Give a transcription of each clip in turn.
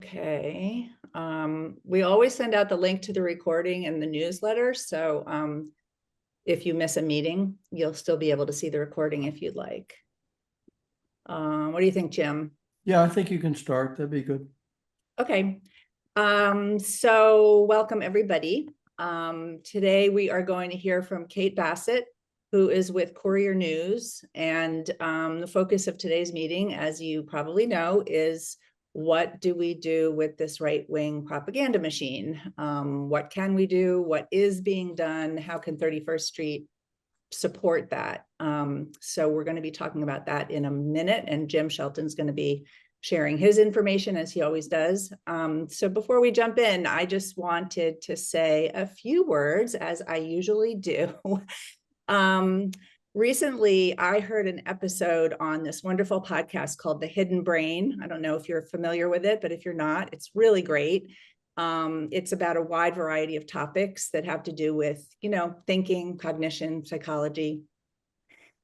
Okay. We always send out the link to the recording in the newsletter. So if you miss a meeting, you'll still be able to see the recording if you'd like. What do you think, Jim? Yeah, I think you can start. That'd be good. Okay. So welcome everybody. Today we are going to hear from Kate Bassett, who is with Courier News. And the focus of today's meeting, as you probably know, is what do we do with this right-wing propaganda machine? What can we do? What is being done? How can 31st Street support that? So we're going to be talking about that in a minute, and Jim Shelton's going to be sharing his information as he always does. So before we jump in, I just wanted to say a few words, as I usually do. Recently, I heard an episode on this wonderful podcast called The Hidden Brain. I don't know if you're familiar with it, but if you're not, it's really great. It's about a wide variety of topics that have to do with, thinking, cognition, psychology.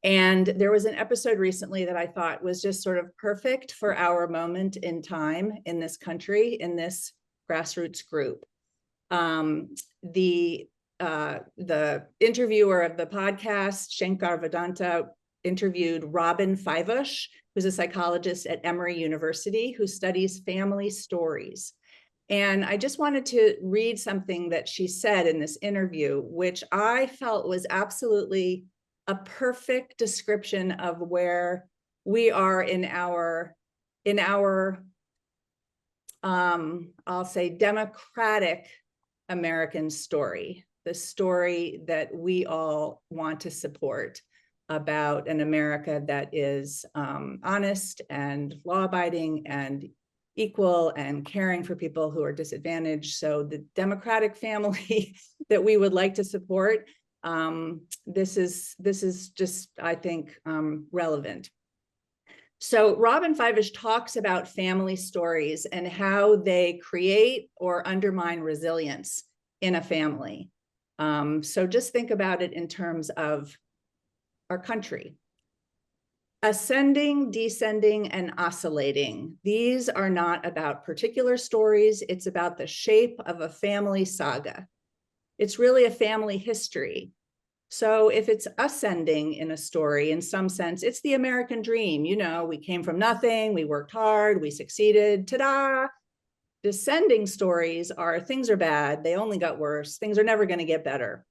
And there was an episode recently that I thought was just sort of perfect for our moment in time in this country, in this grassroots group. The interviewer of the podcast, Shankar Vedanta, interviewed Robin Fivush, who's a psychologist at Emory University who studies family stories. And I just wanted to read something that she said in this interview, which I felt was absolutely a perfect description of where we are in our I'll say democratic American story, the story that we all want to support about an America that is honest and law-abiding and equal and caring for people who are disadvantaged. So the democratic family that we would like to support, this is just, I think, relevant. So Robin Fivush talks about family stories and how they create or undermine resilience in a family. So just think about it in terms of our country. Ascending, descending, and oscillating. These are not about particular stories. It's about the shape of a family saga. It's really a family history. So if it's ascending in a story, in some sense, it's the American dream. We came from nothing, we worked hard, we succeeded, ta-da. Descending stories are things are bad, they only got worse, things are never going to get better.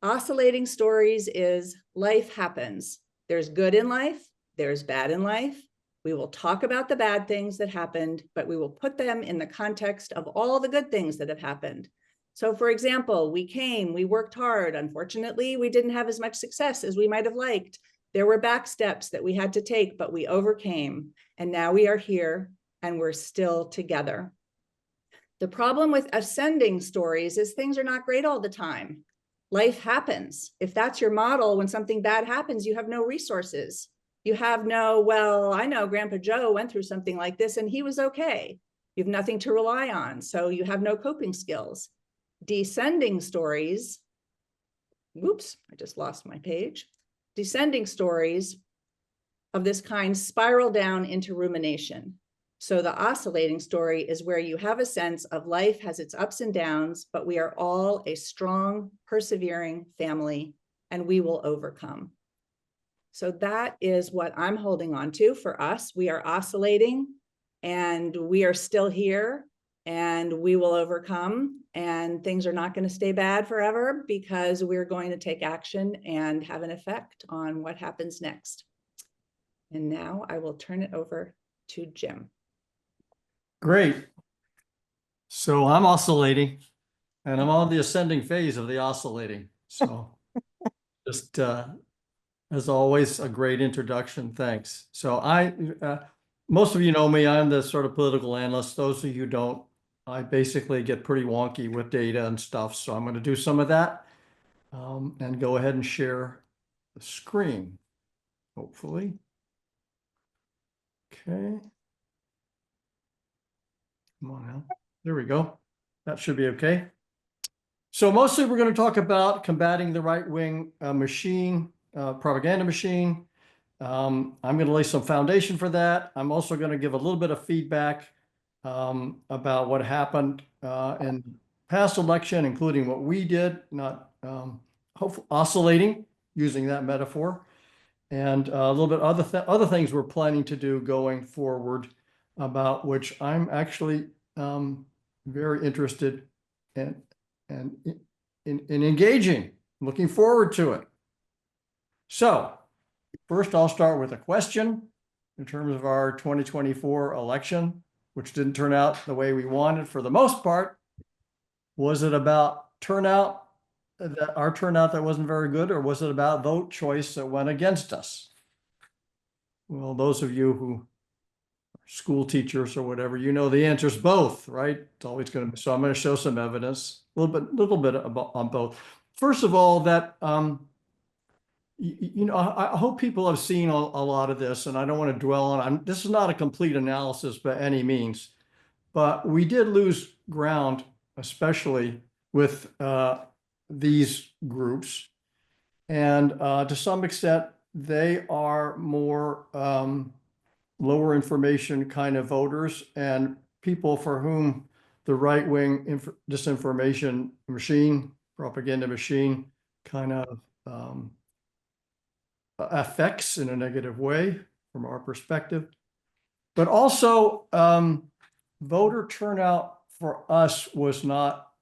Oscillating stories is life happens. There's good in life, there's bad in life. We will talk about the bad things that happened, but we will put them in the context of all the good things that have happened. So for example, we worked hard. Unfortunately, we didn't have as much success as we might have liked. There were back steps that we had to take, but we overcame. And now we are here and we're still together. The problem with ascending stories is things are not great all the time. Life happens. If that's your model, when something bad happens, you have no resources. You have no, well, I know Grandpa Joe went through something like this and he was okay. You have nothing to rely on. So you have no coping skills. Descending stories, oops, I just lost my page. Descending stories of this kind spiral down into rumination. So the oscillating story is where you have a sense of life has its ups and downs, but we are all a strong, persevering family, and we will overcome. So that is what I'm holding on to for us. We are oscillating, and we are still here, and we will overcome, and things are not going to stay bad forever because we're going to take action and have an effect on what happens next. And now I will turn it over to Jim. Great. So I'm oscillating, and I'm on the ascending phase of the oscillating. So just as always, a great introduction. Thanks. So most of you know me. I'm the sort of political analyst. Those of you who don't, I basically get pretty wonky with data and stuff. So I'm going to do some of that and go ahead and share the screen, hopefully. Okay. Come on now. There we go. That should be okay. So mostly we're going to talk about combating the right-wing propaganda machine. I'm going to lay some foundation for that. I'm also going to give a little bit of feedback about what happened in past election, including what we did, not hopefully oscillating, using that metaphor, and a little bit other things we're planning to do going forward, about which I'm actually very interested in engaging, looking forward to it. So first, I'll start with a question in terms of our 2024 election, which didn't turn out the way we wanted for the most part. Was it about turnout, our turnout that wasn't very good, or was it about vote choice that went against us? Well, those of you who are school teachers or whatever, you know the answer's both, right? It's always going to be. So I'm going to show some evidence, a little bit about, on both. First of all, that you know, I hope people have seen a lot of this, and I don't want to dwell on. This is not a complete analysis by any means, but we did lose ground, especially with these groups, and to some extent, they are more lower information kind of voters and people for whom the right-wing disinformation machine, propaganda machine, kind of affects in a negative way from our perspective. But also, voter turnout for us was not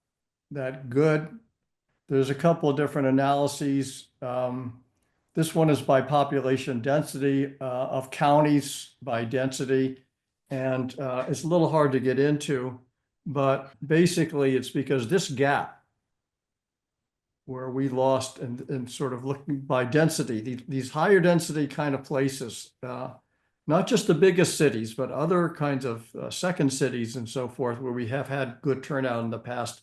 that good. There's a couple of different analyses. This one is by population density of counties by density, and it's a little hard to get into, but basically it's because this gap where we lost and sort of looking by density, these higher density kind of places, not just the biggest cities, but other kinds of second cities and so forth, where we have had good turnout in the past,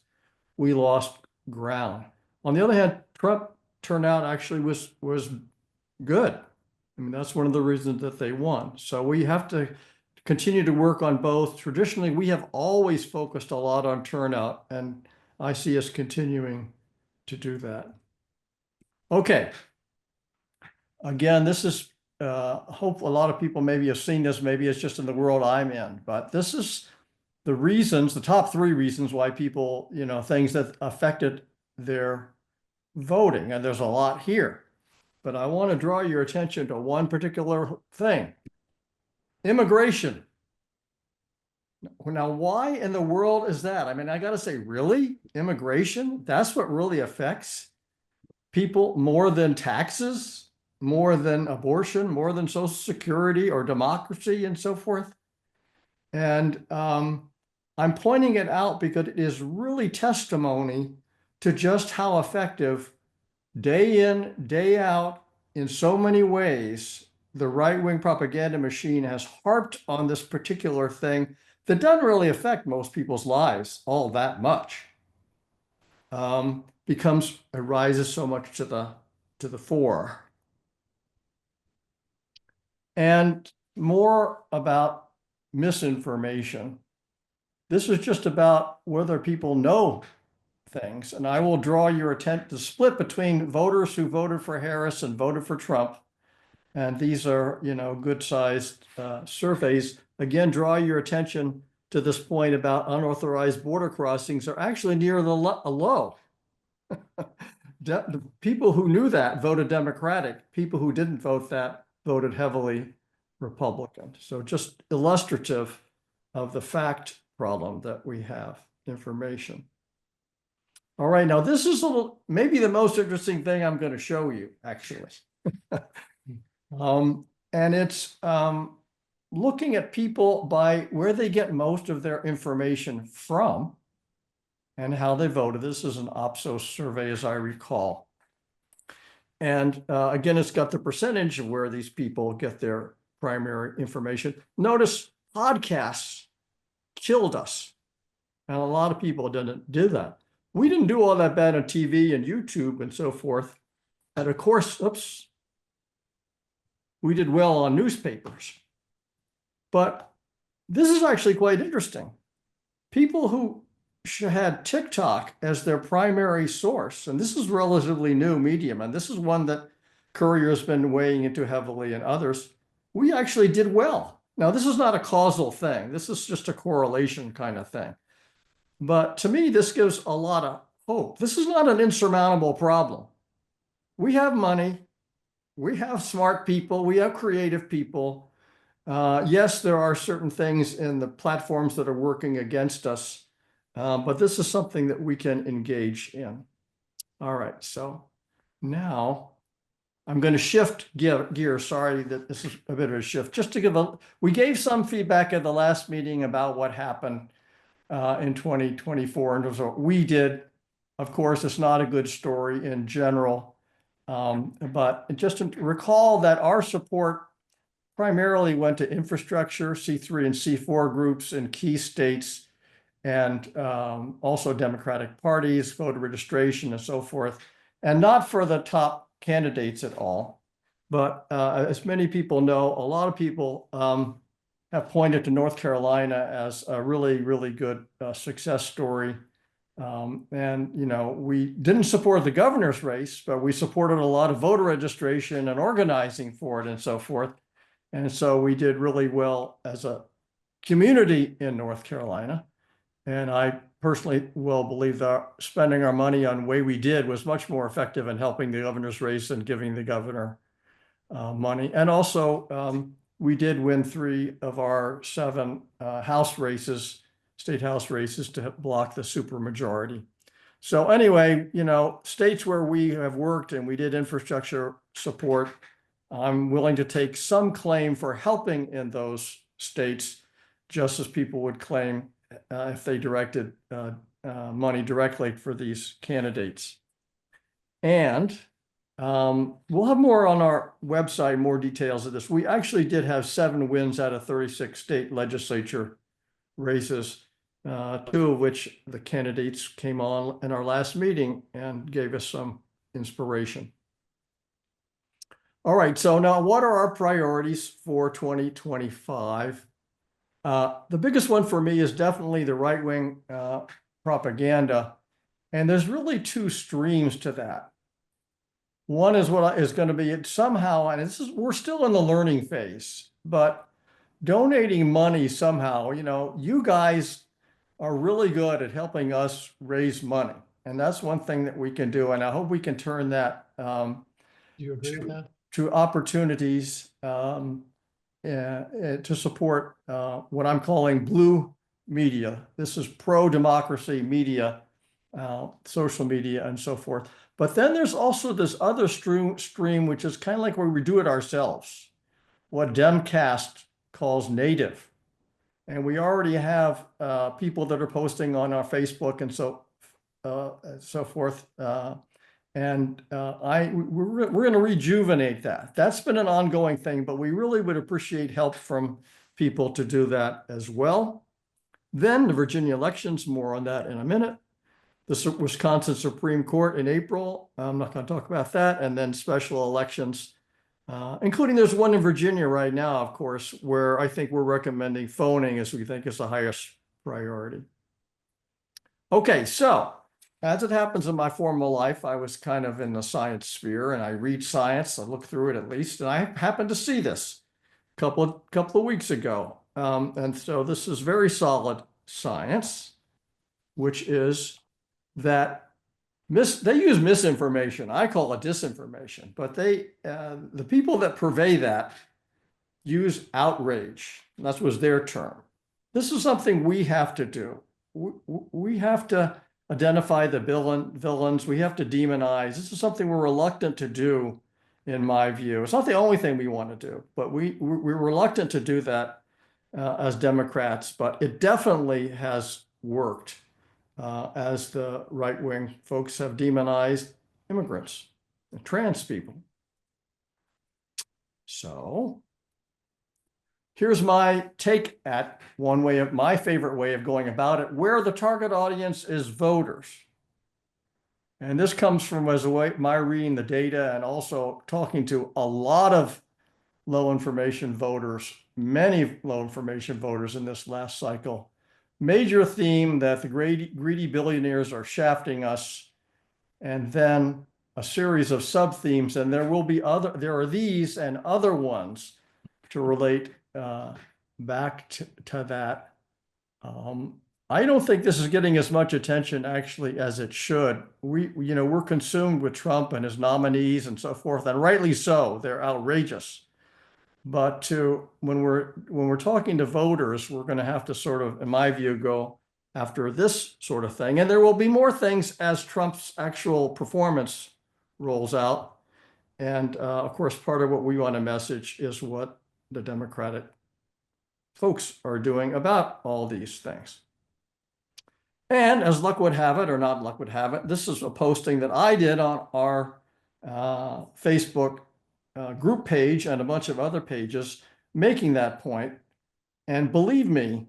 we lost ground. On the other hand, Trump turnout actually was good. I mean, that's one of the reasons that they won. So we have to continue to work on both. Traditionally, we have always focused a lot on turnout, and I see us continuing to do that. Okay. Again, this is, hope a lot of people maybe have seen this, maybe it's just in the world I'm in, but this is the reasons, the top 3 reasons why people, you know, things that affected their voting. And there's a lot here, but I want to draw your attention to one particular thing: immigration. Now, why in the world is that? I mean, I got to say, really? Immigration? That's what really affects people more than taxes, more than abortion, more than Social Security or democracy and so forth? And I'm pointing it out because it is really testimony to just how effective, day in, day out, in so many ways, the right-wing propaganda machine has harped on this particular thing that doesn't really affect most people's lives all that much. It rises so much to the fore. And more about misinformation. This is just about whether people know things. And I will draw your attention to the split between voters who voted for Harris and voted for Trump. And these are, you know, good-sized surveys. Again, draw your attention to this point about unauthorized border crossings are actually near a low. People who knew that voted Democratic. People who didn't vote that voted heavily Republican. So just illustrative of the fact problem that we have, information. All right, now this is maybe the most interesting thing I'm going to show you, actually. And it's looking at people by where they get most of their information from and how they voted. This is an Opsos survey, as I recall. And again, it's got the percentage of where these people get their primary information. Notice podcasts killed us. And a lot of people didn't do that. We didn't do all that bad on TV and YouTube and so forth. And of course, we did well on newspapers. But this is actually quite interesting. People who had TikTok as their primary source, and this is relatively new medium, and this is one that Courier has been weighing into heavily and others, we actually did well. Now, this is not a causal thing. This is just a correlation kind of thing. But to me, this gives a lot of hope. This is not an insurmountable problem. We have money. We have smart people. We have creative people. Yes, there are certain things in the platforms that are working against us, but this is something that we can engage in. All right, so now I'm going to shift gear. Sorry that this is a bit of a shift. Just to give we gave some feedback at the last meeting about what happened in 2024, and what we did. Of course, it's not a good story in general, but just to recall that our support primarily went to infrastructure, C3 and C4 groups in key states, and also Democratic parties, voter registration, and so forth, and not for the top candidates at all. But as many people know, a lot of people have pointed to North Carolina as a really, really good success story. And, you know, we didn't support the governor's race, but we supported a lot of voter registration and organizing for it and so forth. And so we did really well as a community in North Carolina. And I personally will believe that spending our money on the way we did was much more effective in helping the governor's race than giving the governor money. And also, we did win 3 of our 7 House races, state House races, to block the supermajority. So anyway, you know, states where we have worked and we did infrastructure support, I'm willing to take some claim for helping in those states, just as people would claim if they directed money directly for these candidates. And we'll have more on our website, more details of this. We actually did have 7 wins out of 36 state legislature races, 2 of which the candidates came on in our last meeting and gave us some inspiration. All right, so now what are our priorities for 2025? The biggest one for me is definitely the right-wing propaganda. And there's really 2 streams to that. One is what is going to be somehow, and we're still in the learning phase, but donating money somehow, you know, you guys are really good at helping us raise money. And that's one thing that we can do. And I hope we can turn that Do you agree with that? to opportunities to support what I'm calling blue media. This is pro-democracy media, social media, and so forth. But then there's also this other stream, which is kind of like where we do it ourselves, what Demcast calls native. And we already have people that are posting on our Facebook and so forth. We're going to rejuvenate that. That's been an ongoing thing, but we really would appreciate help from people to do that as well. Then the Virginia elections, more on that in a minute. The Wisconsin Supreme Court in April. I'm not going to talk about that. And then special elections, including there's one in Virginia right now, of course, where I think we're recommending phoning as we think is the highest priority. Okay, so as it happens in my formal life, I was kind of in the science sphere and I read science. I look through it at least, and I happened to see this a couple of weeks ago. And so this is very solid science, which is that they use misinformation. I call it disinformation, but the people that purvey that use outrage. That was their term. This is something we have to do. We have to identify the villains. We have to demonize. This is something we're reluctant to do, in my view. It's not the only thing we want to do, but we're reluctant to do that as Democrats, but it definitely has worked as the right-wing folks have demonized immigrants and trans people. So here's my take at my favorite way of going about it, where the target audience is voters. And this comes from my reading the data and also talking to a lot of low information voters, many low information voters in this last cycle. Major theme that the greedy billionaires are shafting us, and then a series of sub-themes, and there are these and other ones to relate back to that. I don't think this is getting as much attention actually as it should. We're consumed with Trump and his nominees and so forth, and rightly so. They're outrageous. But when we're talking to voters, we're going to have to sort of, in my view, go after this sort of thing. And there will be more things as Trump's actual performance rolls out. And of course, part of what we want to message is what the Democratic folks are doing about all these things. And as luck would have it, or not luck would have it, this is a posting that I did on our Facebook group page and a bunch of other pages making that point. And believe me,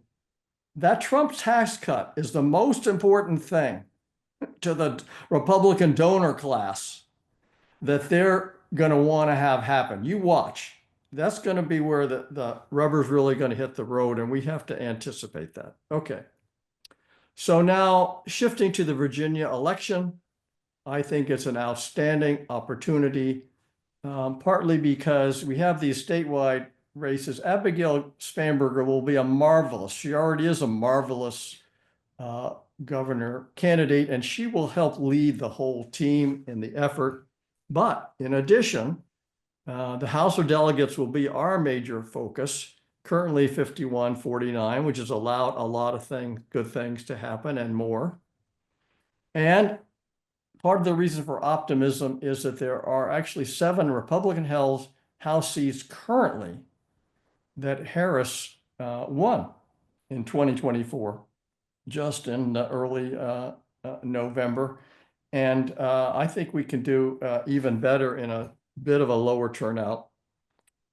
that Trump tax cut is the most important thing to the Republican donor class that they're going to want to have happen. You watch. That's going to be where the rubber's really going to hit the road, and we have to anticipate that. Okay. So now shifting to the Virginia election, I think it's an outstanding opportunity, partly because we have these statewide races. Abigail Spanberger will be she already is a marvelous governor candidate, and she will help lead the whole team in the effort. But in addition, the House of Delegates will be our major focus, currently 51-49, which has allowed a lot of good things to happen and more. And part of the reason for optimism is that there are actually 7 Republican House seats currently that Harris won in 2024, just in early November. And I think we can do even better in a bit of a lower turnout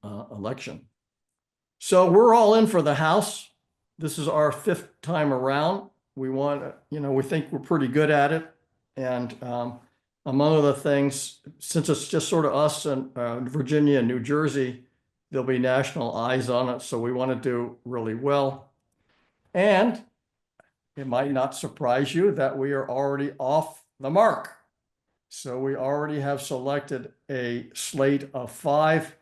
election. So we're all in for the House. This is our 5th time around. We think we're pretty good at it. And among other things, since it's just sort of us and Virginia and New Jersey, there'll be national eyes on it. So we want to do really well. And it might not surprise you that we are already off the mark. So we already have selected a slate of 5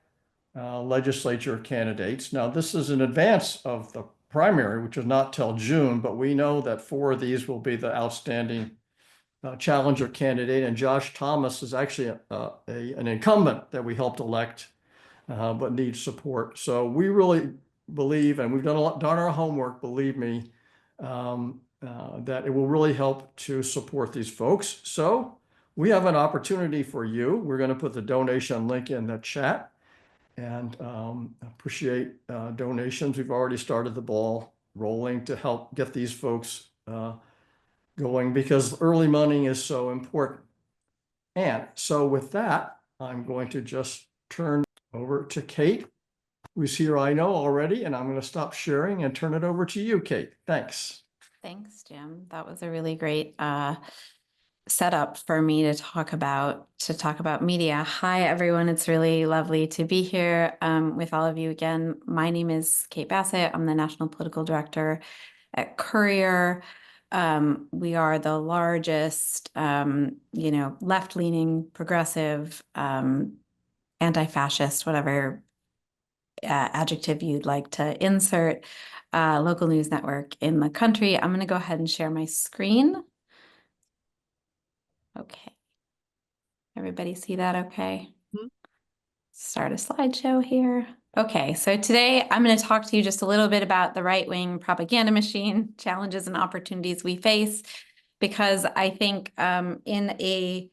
legislature candidates. Now, this is in advance of the primary, which is not till June, but we know that 4 of these will be the outstanding challenger candidate. And Josh Thomas is actually an incumbent that we helped elect, but needs support. So we really believe, and we've done our homework, believe me, that it will really help to support these folks. So we have an opportunity for you. We're going to put the donation link in the chat, and appreciate donations. We've already started the ball rolling to help get these folks going, because early money is so important. And so with that, I'm going to just turn over to Kate, who's here, I know already, and I'm going to stop sharing and turn it over to you, Kate. Thanks. Thanks, Jim. That was a really great setup for me to talk about media. Hi, everyone. It's really lovely to be here with all of you again. My name is Kate Bassett. I'm the National Political Director at Courier. We are the largest, left-leaning, progressive, anti-fascist, whatever adjective you'd like to insert, local news network in the country. I'm going to go ahead and share my screen. Okay. Everybody see that okay? Mm-hmm. Start a slideshow here. Okay, so today I'm going to talk to you just a little bit about the right-wing propaganda machine, challenges and opportunities we face, because I think in a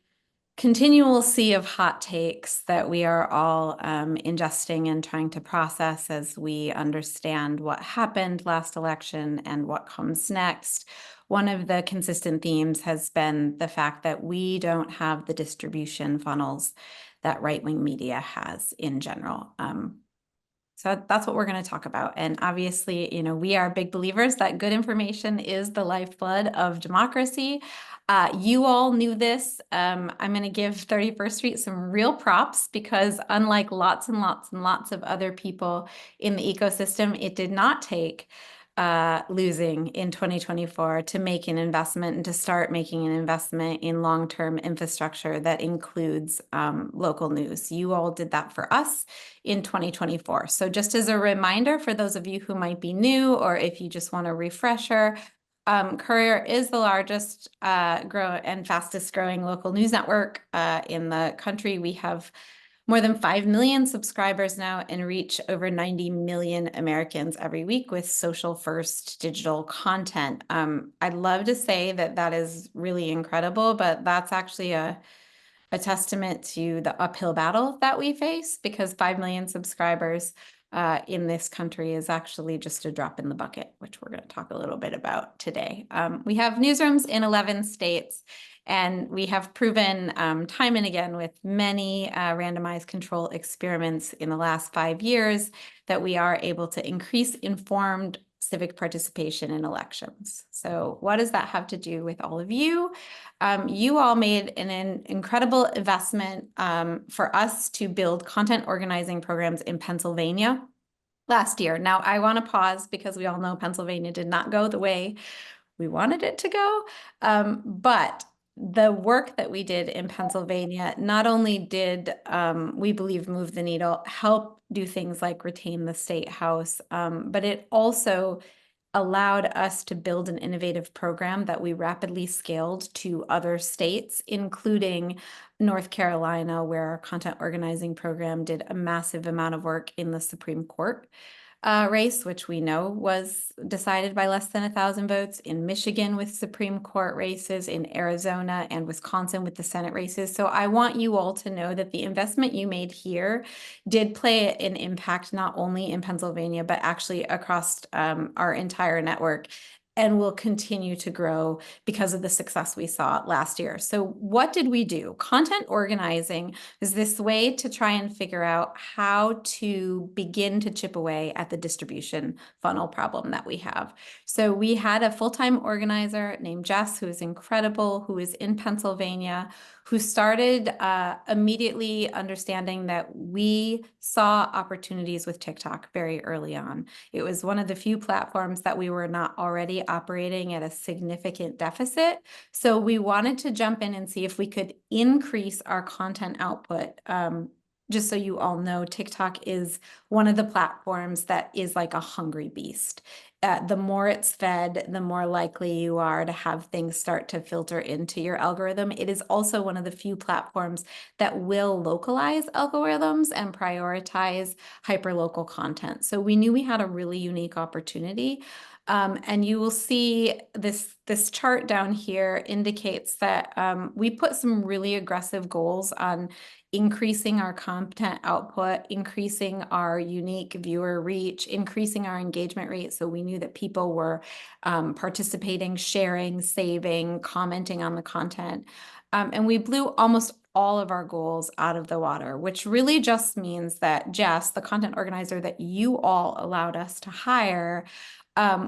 continual sea of hot takes that we are all ingesting and trying to process as we understand what happened last election and what comes next, one of the consistent themes has been the fact that we don't have the distribution funnels that right-wing media has in general. So that's what we're going to talk about. And obviously, we are big believers that good information is the lifeblood of democracy. You all knew this. I'm going to give 31st Street some real props, because unlike lots and lots and lots of other people in the ecosystem, it did not take losing in 2024 to make an investment and to start making an investment in long-term infrastructure that includes local news. You all did that for us in 2024. So just as a reminder for those of you who might be new, or if you just want a refresher, Courier is the largest and fastest growing local news network in the country. We have more than 5 million subscribers now and reach over 90 million Americans every week with social first digital content. I'd love to say that that is really incredible, but that's actually a testament to the uphill battle that we face, because 5 million subscribers in this country is actually just a drop in the bucket, which we're going to talk a little bit about today. We have newsrooms in 11 states, and we have proven time and again with many randomized control experiments in the last 5 years that we are able to increase informed civic participation in elections. So what does that have to do with all of you? You all made an incredible investment for us to build content organizing programs in Pennsylvania last year. Now, I want to pause because we all know Pennsylvania did not go the way we wanted it to go. But the work that we did in Pennsylvania not only did we believe move the needle, help do things like retain the state house, but it also allowed us to build an innovative program that we rapidly scaled to other states, including North Carolina, where our content organizing program did a massive amount of work in the Supreme Court race, which we know was decided by less than 1,000 votes, in Michigan with Supreme Court races, in Arizona and Wisconsin with the Senate races. So I want you all to know that the investment you made here did play an impact not only in Pennsylvania, but actually across our entire network, and will continue to grow because of the success we saw last year. So what did we do? Content organizing is this way to try and figure out how to begin to chip away at the distribution funnel problem that we have. So we had a full-time organizer named Jess, who is incredible, who is in Pennsylvania, who started immediately understanding that we saw opportunities with TikTok very early on. It was one of the few platforms that we were not already operating at a significant deficit. So we wanted to jump in and see if we could increase our content output. Just so you all know, TikTok is one of the platforms that is like a hungry beast. The more it's fed, the more likely you are to have things start to filter into your algorithm. It is also one of the few platforms that will localize algorithms and prioritize hyperlocal content. So we knew we had a really unique opportunity. And you will see this chart down here indicates that we put some really aggressive goals on increasing our content output, increasing our unique viewer reach, increasing our engagement rate. So we knew that people were participating, sharing, saving, commenting on the content. And we blew almost all of our goals out of the water, which really just means that Jess, the content organizer that you all allowed us to hire,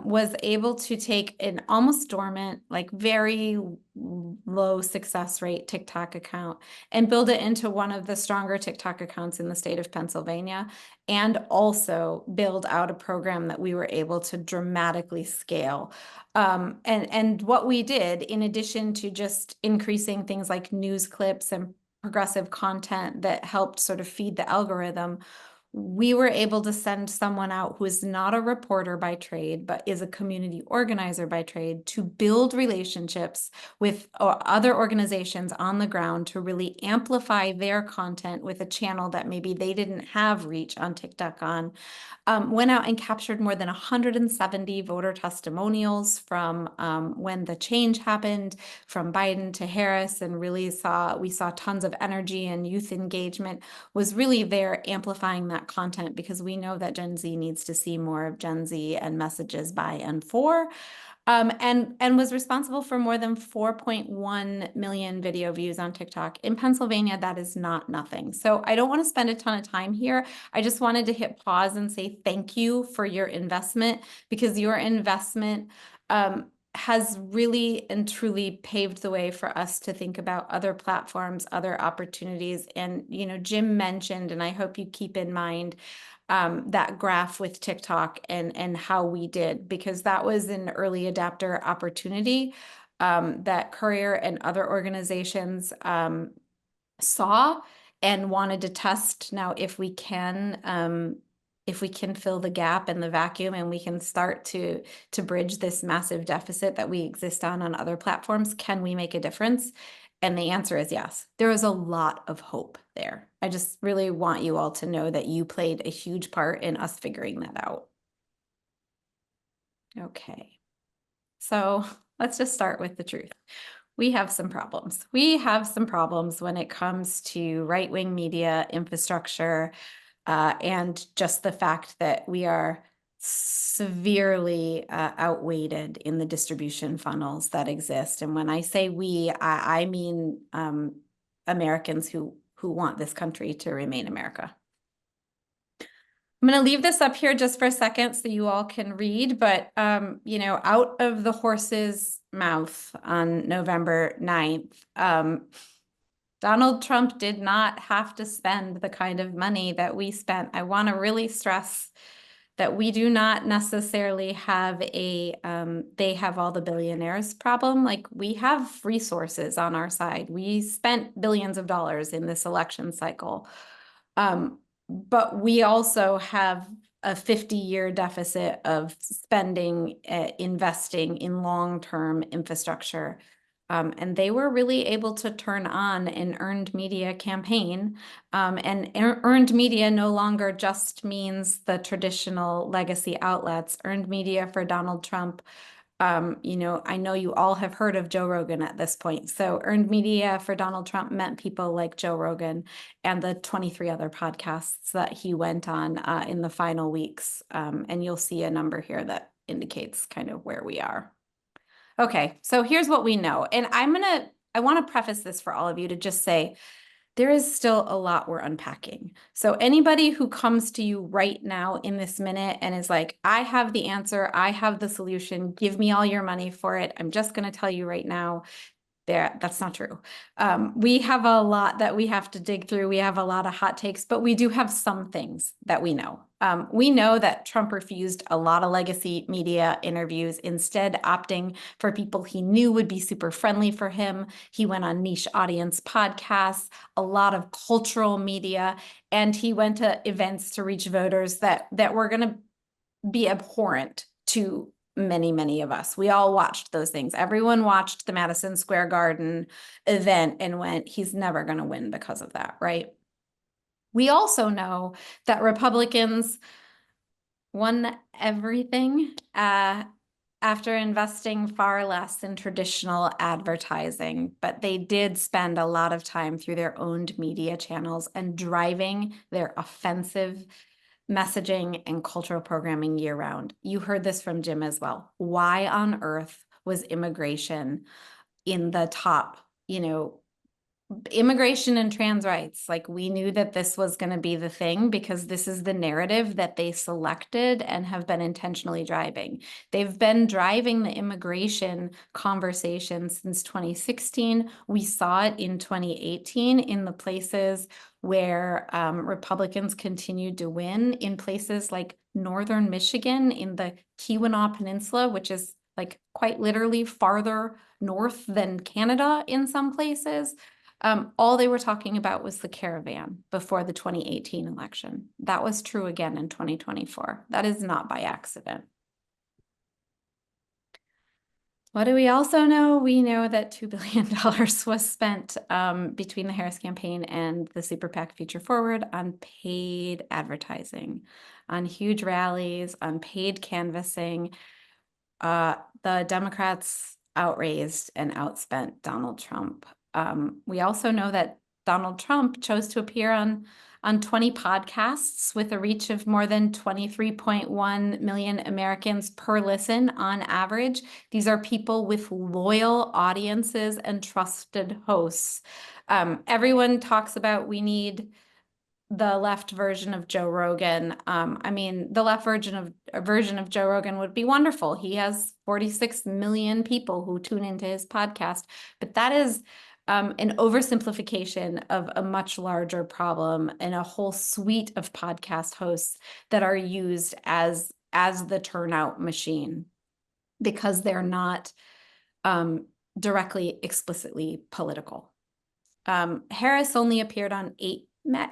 was able to take an almost dormant, like very low success rate TikTok account and build it into one of the stronger TikTok accounts in the state of Pennsylvania, and also build out a program that we were able to dramatically scale. And what we did, in addition to just increasing things like news clips and progressive content that helped sort of feed the algorithm, we were able to send someone out who is not a reporter by trade, but is a community organizer by trade, to build relationships with other organizations on the ground to really amplify their content with a channel that maybe they didn't have reach on TikTok on. Went out and captured more than 170 voter testimonials from when the change happened, from Biden to Harris, and really we saw tons of energy and youth engagement was really there amplifying that content, because we know that Gen Z needs to see more of Gen Z and messages by and for. And was responsible for more than 4.1 million video views on TikTok. In Pennsylvania, that is not nothing. So I don't want to spend a ton of time here. I just wanted to hit pause and say thank you for your investment, because your investment has really and truly paved the way for us to think about other platforms, other opportunities. And, you know, Jim mentioned, and I hope you keep in mind, that graph with TikTok and how we did, because that was an early adapter opportunity that Courier and other organizations saw and wanted to test. Now, if we can fill the gap and the vacuum, and we can start to bridge this massive deficit that we exist on other platforms, can we make a difference? And the answer is yes. There is a lot of hope there. I just really want you all to know that you played a huge part in us figuring that out. Okay, so let's just start with the truth. We have some problems. We have some problems when it comes to right-wing media infrastructure, and just the fact that we are severely outweighted in the distribution funnels that exist. And when I say we, I mean Americans who want this country to remain America. I'm going to leave this up here just for a second so you all can read, but, you know, out of the horse's mouth on November 9th, Donald Trump did not have to spend the kind of money that we spent. I want to really stress that we do not necessarily have they have all the billionaires problem. Like, we have resources on our side. We spent billions of dollars in this election cycle. But we also have a 50-year deficit of spending, investing in long-term infrastructure. And they were really able to turn on an earned media campaign. And earned media no longer just means the traditional legacy outlets. Earned media for Donald Trump, you know, I know you all have heard of Joe Rogan at this point. So earned media for Donald Trump meant people like Joe Rogan and the 23 other podcasts that he went on in the final weeks. And you'll see a number here that indicates kind of where we are. Okay, so here's what we know. And I want to preface this for all of you to just say, there is still a lot we're unpacking. So anybody who comes to you right now in this minute and is like, I have the answer, I have the solution, give me all your money for it, I'm just going to tell you right now, that's not true. We have a lot that we have to dig through. We have a lot of hot takes, but we do have some things that we know. We know that Trump refused a lot of legacy media interviews, instead opting for people he knew would be super friendly for him. He went on niche audience podcasts, a lot of cultural media, and he went to events to reach voters that were going to be abhorrent to many of us. We all watched those things. Everyone watched the Madison Square Garden event and went, he's never going to win because of that, right? We also know that Republicans won everything after investing far less in traditional advertising, but they did spend a lot of time through their owned media channels and driving their offensive messaging and cultural programming year round. You heard this from Jim as well. Why on earth was immigration in the top, you know, immigration and trans rights? Like, we knew that this was going to be the thing because this is the narrative that they selected and have been intentionally driving. They've been driving the immigration conversation since 2016. We saw it in 2018 in the places where Republicans continued to win, in places like northern Michigan, in the Keweenaw Peninsula, which is like quite literally farther north than Canada in some places. All they were talking about was the caravan before the 2018 election. That was true again in 2024. That is not by accident. What do we also know? We know that $2 billion was spent between the Harris campaign and the Super PAC Future Forward on paid advertising, on huge rallies, on paid canvassing. The Democrats outraised and outspent Donald Trump. We also know that Donald Trump chose to appear on 20 podcasts with a reach of more than 23.1 million Americans per listen on average. These are people with loyal audiences and trusted hosts. Everyone talks about we need the left version of Joe Rogan. I mean, the left version of Joe Rogan would be wonderful. He has 46 million people who tune into his podcast, but that is an oversimplification of a much larger problem and a whole suite of podcast hosts that are used as the turnout machine because they're not directly, explicitly political. Harris only appeared on eight major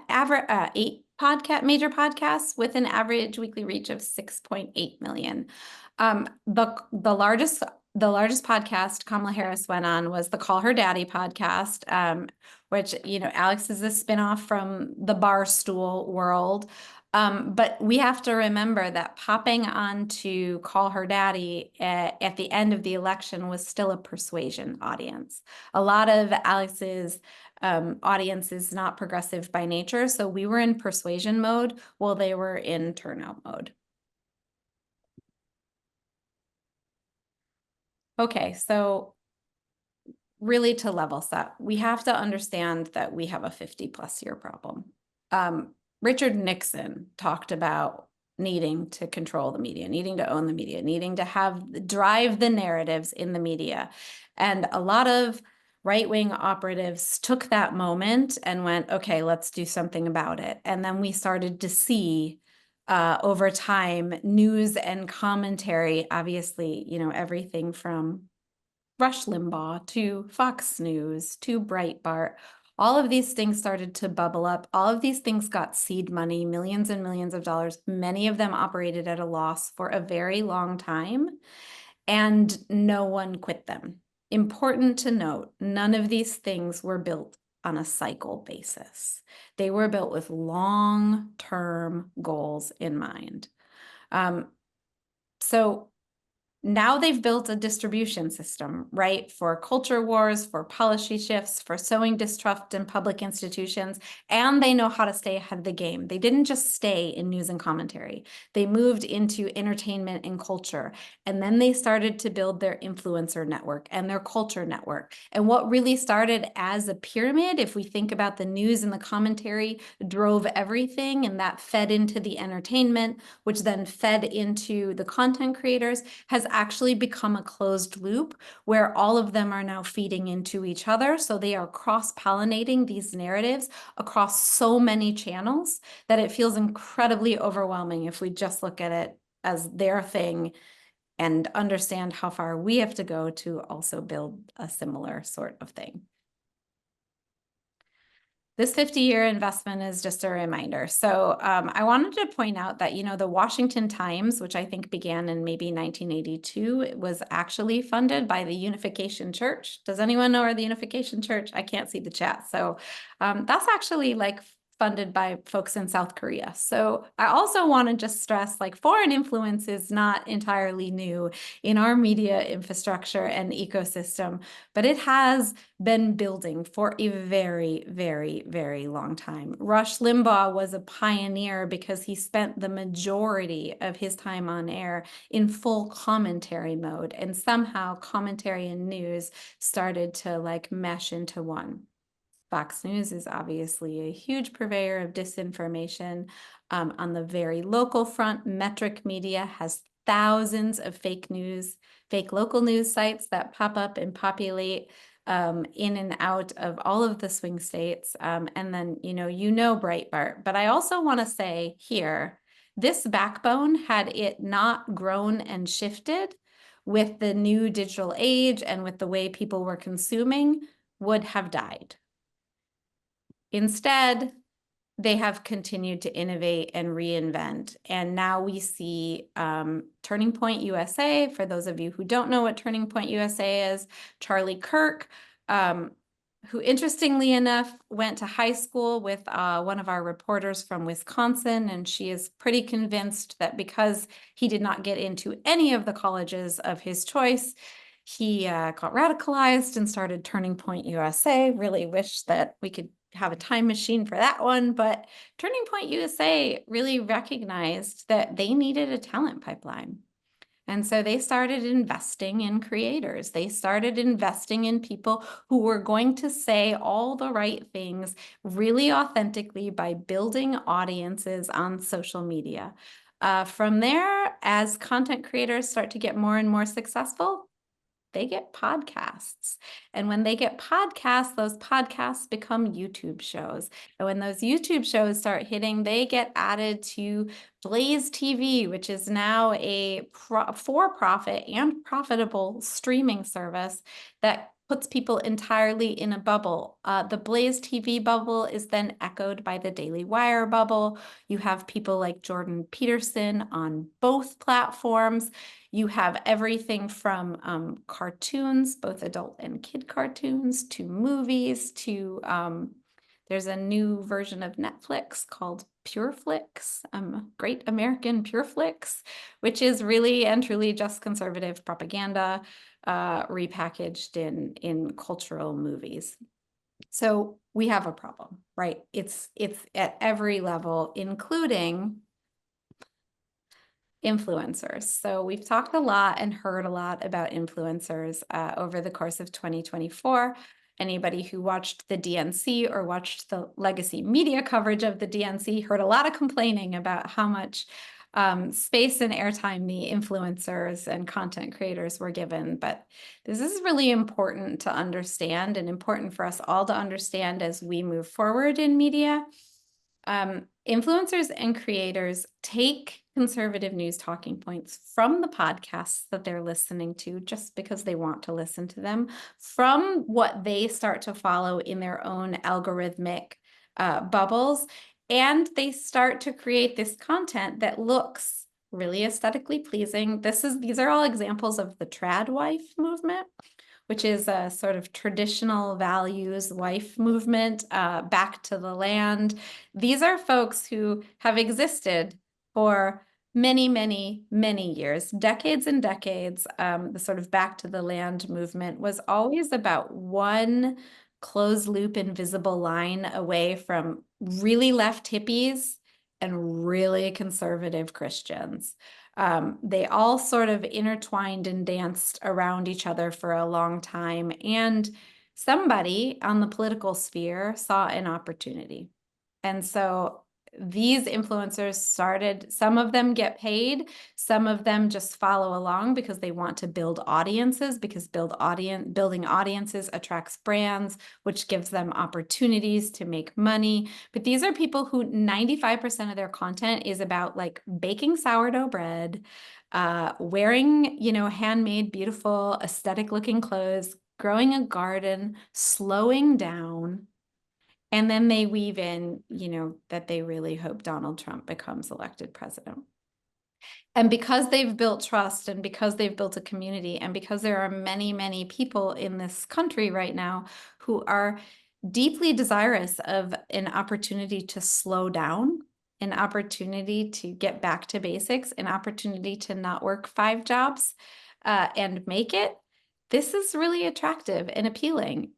podcasts with an average weekly reach of 6.8 million. The largest podcast Kamala Harris went on was the Call Her Daddy podcast, which, you know, Alex is a spinoff from the Barstool world. But we have to remember that popping on to Call Her Daddy at the end of the election was still a persuasion audience. A lot of Alex's audience is not progressive by nature, so we were in persuasion mode while they were in turnout mode. Okay, so really to level set, we have to understand that we have a 50+ year problem. Richard Nixon talked about needing to control the media, needing to own the media, needing to drive the narratives in the media. And a lot of right-wing operatives took that moment and went, okay, let's do something about it. And then we started to see over time, news and commentary, obviously, you know, everything from Rush Limbaugh to Fox News to Breitbart, all of these things started to bubble up. All of these things got seed money, millions and millions of dollars. Many of them operated at a loss for a very long time, and no one quit them. Important to note, none of these things were built on a cycle basis. They were built with long-term goals in mind. So now they've built a distribution system, right? For culture wars, for policy shifts, for sowing distrust in public institutions, and they know how to stay ahead of the game. They didn't just stay in news and commentary. They moved into entertainment and culture, and then they started to build their influencer network and their culture network. And what really started as a pyramid, if we think about the news and the commentary, drove everything, and that fed into the entertainment, which then fed into the content creators, has actually become a closed loop where all of them are now feeding into each other. So they are cross-pollinating these narratives across so many channels that it feels incredibly overwhelming if we just look at it as their thing and understand how far we have to go to also build a similar sort of thing. This 50-year investment is just a reminder. So I wanted to point out that, you know, the Washington Times, which I think began in maybe 1982, it was actually funded by the Unification Church. Does anyone know where the Unification Church? I can't see the chat. So that's actually like funded by folks in South Korea. So I also want to just stress, like, foreign influence is not entirely new in our media infrastructure and ecosystem, but it has been building for a very, very, very long time. Rush Limbaugh was a pioneer because he spent the majority of his time on air in full commentary mode, and somehow commentary and news started to like mesh into one. Fox News is obviously a huge purveyor of disinformation. On the very local front, Metric Media has thousands of fake local news sites that pop up and populate in and out of all of the swing states. And then, you know Breitbart. But I also want to say here, this backbone, had it not grown and shifted with the new digital age and with the way people were consuming, would have died. Instead, they have continued to innovate and reinvent. And now we see Turning Point USA. For those of you who don't know what Turning Point USA is, Charlie Kirk, who interestingly enough went to high school with one of our reporters from Wisconsin, and she is pretty convinced that because he did not get into any of the colleges of his choice, he got radicalized and started Turning Point USA. Really wish that we could have a time machine for that one, but Turning Point USA really recognized that they needed a talent pipeline. And so they started investing in creators. They started investing in people who were going to say all the right things really authentically by building audiences on social media. From there, as content creators start to get more and more successful, They get podcasts. And when they get podcasts, those podcasts become YouTube shows. And when those YouTube shows start hitting, they get added to Blaze TV, which is now a for-profit and profitable streaming service that puts people entirely in a bubble. The Blaze TV bubble is then echoed by the Daily Wire bubble. You have people like Jordan Peterson on both platforms. You have everything from cartoons, both adult and kid cartoons, to movies, to there's a new version of Netflix called PureFlix, Great American PureFlix, which is really and truly just conservative propaganda repackaged in cultural movies. So we have a problem, right? It's at every level, including influencers. So we've talked a lot and heard a lot about influencers over the course of 2024. Anybody who watched the DNC or watched the legacy media coverage of the DNC heard a lot of complaining about how much space and airtime the influencers and content creators were given. But this is really important to understand, and important for us all to understand as we move forward in media. Influencers and creators take conservative news talking points from the podcasts that they're listening to just because they want to listen to them, from what they start to follow in their own algorithmic bubbles, and they start to create this content that looks really aesthetically pleasing. These are all examples of the trad wife movement, which is a sort of traditional values wife movement, back to the land. These are folks who have existed for many, many, many years, decades and decades. The sort of back to the land movement was always about one closed loop invisible line away from really left hippies and really conservative Christians. They all sort of intertwined and danced around each other for a long time. And somebody on the political sphere saw an opportunity. And so these influencers started, some of them get paid, some of them just follow along because they want to build audiences, because building audiences attracts brands, which gives them opportunities to make money. But these are people who 95% of their content is about like baking sourdough bread, wearing, handmade, beautiful, aesthetic looking clothes, growing a garden, slowing down. And then they weave in, that they really hope Donald Trump becomes elected president. And because they've built trust, and because they've built a community, and because there are many, many people in this country right now who are deeply desirous of an opportunity to slow down, an opportunity to get back to basics, an opportunity to not work 5 jobs and make it, this is really attractive and appealing.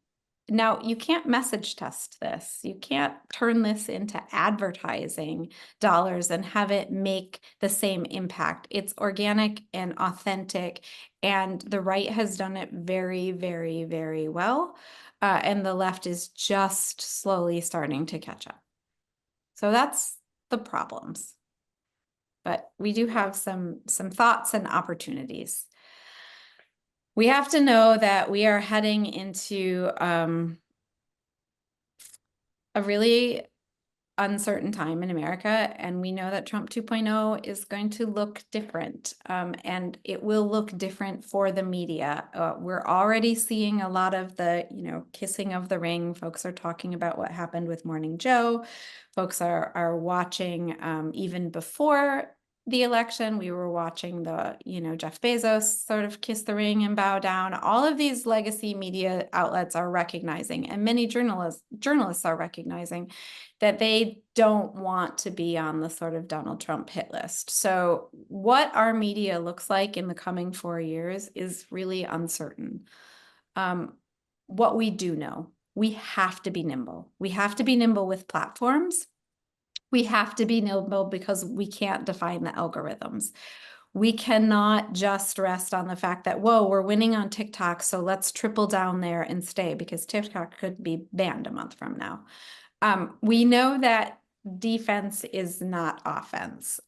Now, you can't message test this. You can't turn this into advertising dollars and have it make the same impact. It's organic and authentic, and the right has done it very, very, very well. And the left is just slowly starting to catch up. So that's the problems. But we do have some thoughts and opportunities. We have to know that we are heading into a really uncertain time in America, and we know that Trump 2.0 is going to look different, and it will look different for the media. We're already seeing a lot of the, kissing of the ring. Folks are talking about what happened with Morning Joe. Folks are watching, even before the election, we were watching the, Jeff Bezos sort of kiss the ring and bow down. All of these legacy media outlets are recognizing, and many journalists are recognizing, that they don't want to be on the sort of Donald Trump hit list. So what our media looks like in the coming 4 years is really uncertain. What we do know, we have to be nimble. We have to be nimble with platforms. We have to be nimble because we can't define the algorithms. We cannot just rest on the fact that, whoa, we're winning on TikTok, so let's triple down there and stay, because TikTok could be banned a month from now. We know that defense is not offense.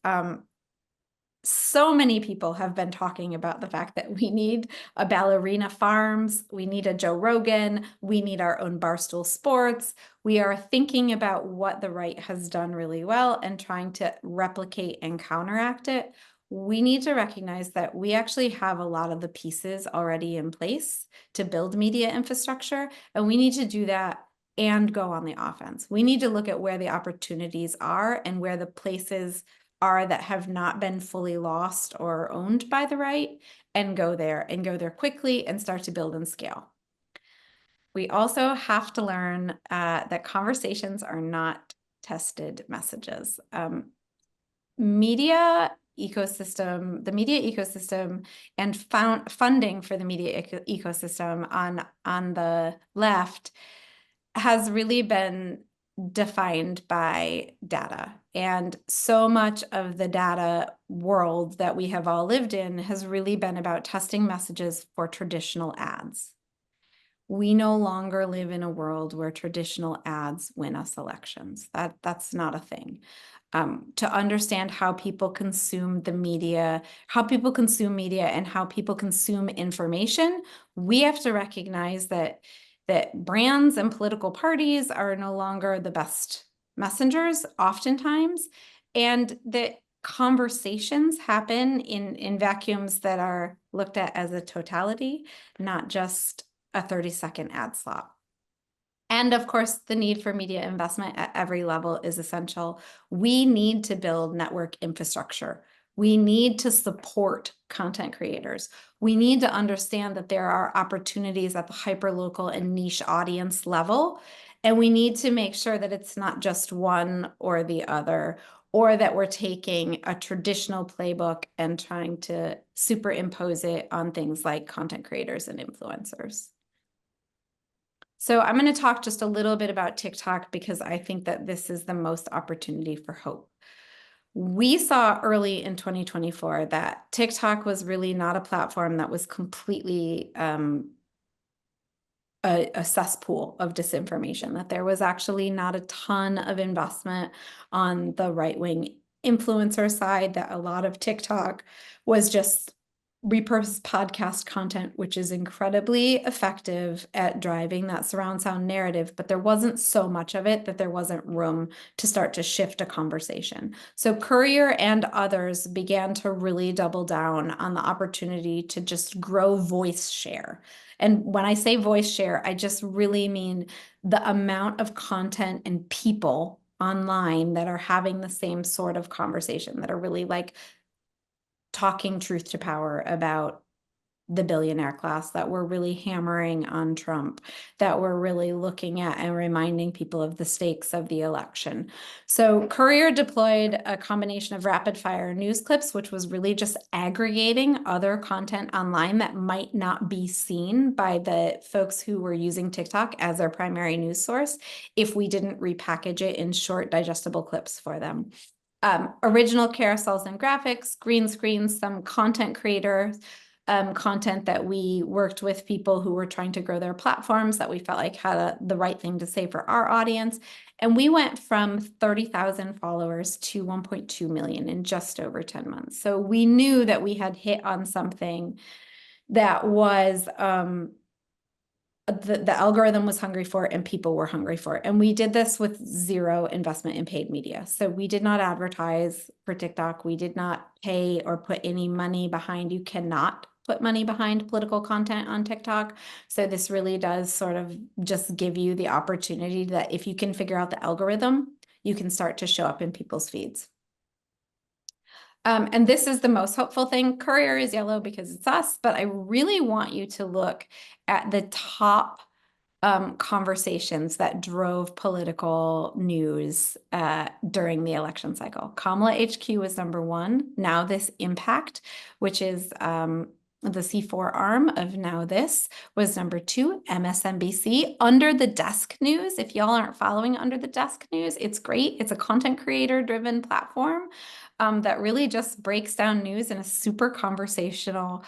so many people have been talking about the fact that we need a Ballerina Farms, we need a Joe Rogan, we need our own Barstool Sports. We are thinking about what the right has done really well and trying to replicate and counteract it. We need to recognize that we actually have a lot of the pieces already in place to build media infrastructure, and we need to do that and go on the offense. We need to look at where the opportunities are and where the places are that have not been fully lost or owned by the right, and go there quickly and start to build and scale. We also have to learn that conversations are not tested messages. The media ecosystem and funding for the media ecosystem on the left has really been defined by data. And so much of the data world that we have all lived in has really been about testing messages for traditional ads. We no longer live in a world where traditional ads win us elections. That's not a thing. To understand how people consume the media, how people consume media, and how people consume information, we have to recognize that brands and political parties are no longer the best messengers oftentimes, and that conversations happen in vacuums that are looked at as a totality, not just a 30-second ad slot. And of course, the need for media investment at every level is essential. We need to build network infrastructure. We need to support content creators. We need to understand that there are opportunities at the hyperlocal and niche audience level, and we need to make sure that it's not just one or the other, or that we're taking a traditional playbook and trying to superimpose it on things like content creators and influencers. So I'm going to talk just a little bit about TikTok because I think that this is the most opportunity for hope. We saw early in 2024 that TikTok was really not a platform that was completely a cesspool of disinformation, that there was actually not a ton of investment on the right-wing influencer side, that a lot of TikTok was just repurposed podcast content, which is incredibly effective at driving that surround sound narrative, but there wasn't so much of it that there wasn't room to start to shift a conversation. So Courier and others began to really double down on the opportunity to just grow voice share. And when I say voice share, I just really mean the amount of content and people online that are having the same sort of conversation, that are really like talking truth to power about the billionaire class, that we're really hammering on Trump, that we're really looking at and reminding people of the stakes of the election. So Courier deployed a combination of rapid fire news clips, which was really just aggregating other content online that might not be seen by the folks who were using TikTok as their primary news source if we didn't repackage it in short digestible clips for them. Original carousels and graphics, green screens, some content creators, content that we worked with people who were trying to grow their platforms that we felt like had the right thing to say for our audience. And we went from 30,000 followers to 1.2 million in just over 10 months. So we knew that we had hit on something that was the algorithm was hungry for and people were hungry for. And we did this with zero investment in paid media. So we did not advertise for TikTok. We did not pay or put any money behind. You cannot put money behind political content on TikTok. So this really does sort of just give you the opportunity that if you can figure out the algorithm, you can start to show up in people's feeds. And this is the most hopeful thing. Courier is yellow because it's us, but I really want you to look at the top conversations that drove political news during the election cycle. Kamala HQ was #1. Now This Impact, which is the C4 arm of Now This, was #2. MSNBC. Under the Desk News, if y'all aren't following Under the Desk News, it's great. It's a content creator driven platform that really just breaks down news in a super conversational,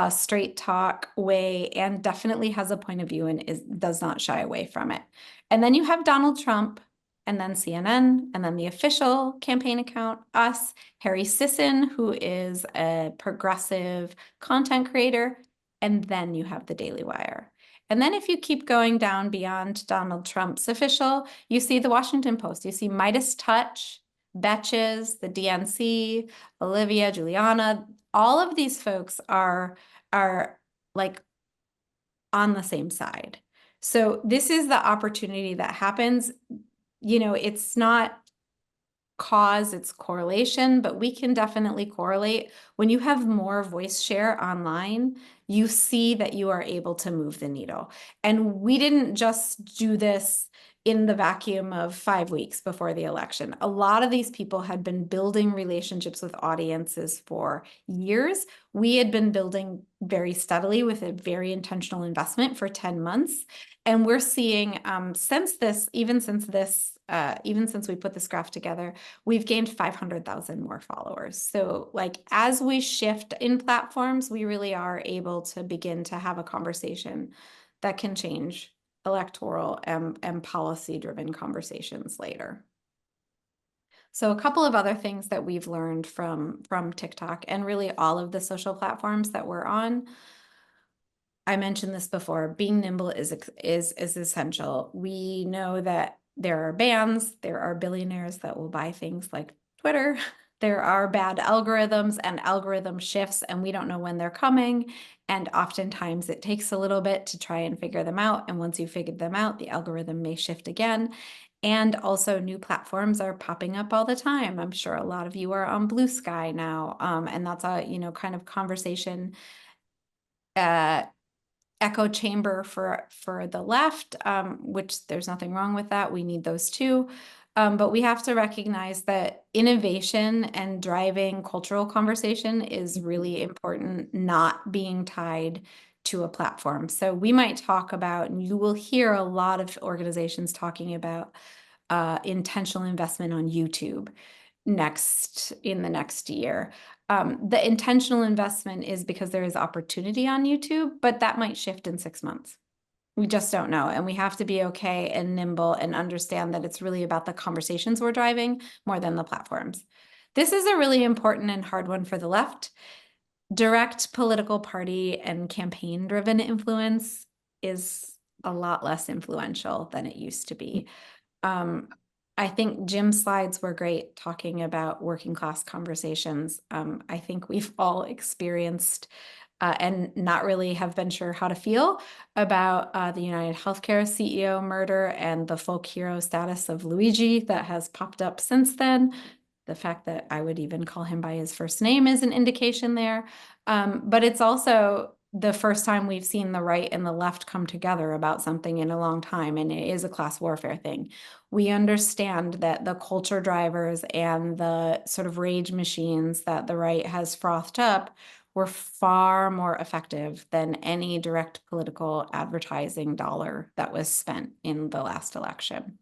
straight talk way, and definitely has a point of view and does not shy away from it. And then you have Donald Trump, and then CNN, and then the official campaign account, us, Harry Sisson, who is a progressive content creator, and then you have the Daily Wire. And then if you keep going down beyond Donald Trump's official, you see the Washington Post, you see Midas Touch, Betches, the DNC, Olivia, Juliana, all of these folks are like on the same side. So this is the opportunity that happens. You know, it's not cause, it's correlation, but we can definitely correlate. When you have more voice share online, you see that you are able to move the needle. And we didn't just do this in the vacuum of 5 weeks before the election. A lot of these people had been building relationships with audiences for years. We had been building very steadily with a very intentional investment for 10 months. And we're seeing even since we put this graph together, we've gained 500,000 more followers. So like as we shift in platforms, we really are able to begin to have a conversation that can change electoral and policy-driven conversations later. So a couple of other things that we've learned from TikTok and really all of the social platforms that we're on. I mentioned this before, being nimble is essential. We know that there are bans, there are billionaires that will buy things like Twitter. There are bad algorithms and algorithm shifts, and we don't know when they're coming. And oftentimes it takes a little bit to try and figure them out. And once you figured them out, the algorithm may shift again. And also new platforms are popping up all the time. I'm sure a lot of you are on Blue Sky now. And that's a, kind of conversation echo chamber for the left, which there's nothing wrong with that. We need those too. But we have to recognize that innovation and driving cultural conversation is really important, not being tied to a platform. So we might talk about, and you will hear a lot of organizations talking about intentional investment on YouTube in the next year. The intentional investment is because there is opportunity on YouTube, but that might shift in 6 months. We just don't know. And we have to be okay and nimble and understand that it's really about the conversations we're driving more than the platforms. This is a really important and hard one for the left. Direct political party and campaign-driven influence is a lot less influential than it used to be. I think Jim's slides were great talking about working class conversations. I think we've all experienced and not really have been sure how to feel about the United Healthcare CEO murder and the folk hero status of Luigi that has popped up since then. The fact that I would even call him by his first name is an indication there. But it's also the first time we've seen the right and the left come together about something in a long time, and it is a class warfare thing. We understand that the culture drivers and the sort of rage machines that the right has frothed up were far more effective than any direct political advertising dollar that was spent in the last election.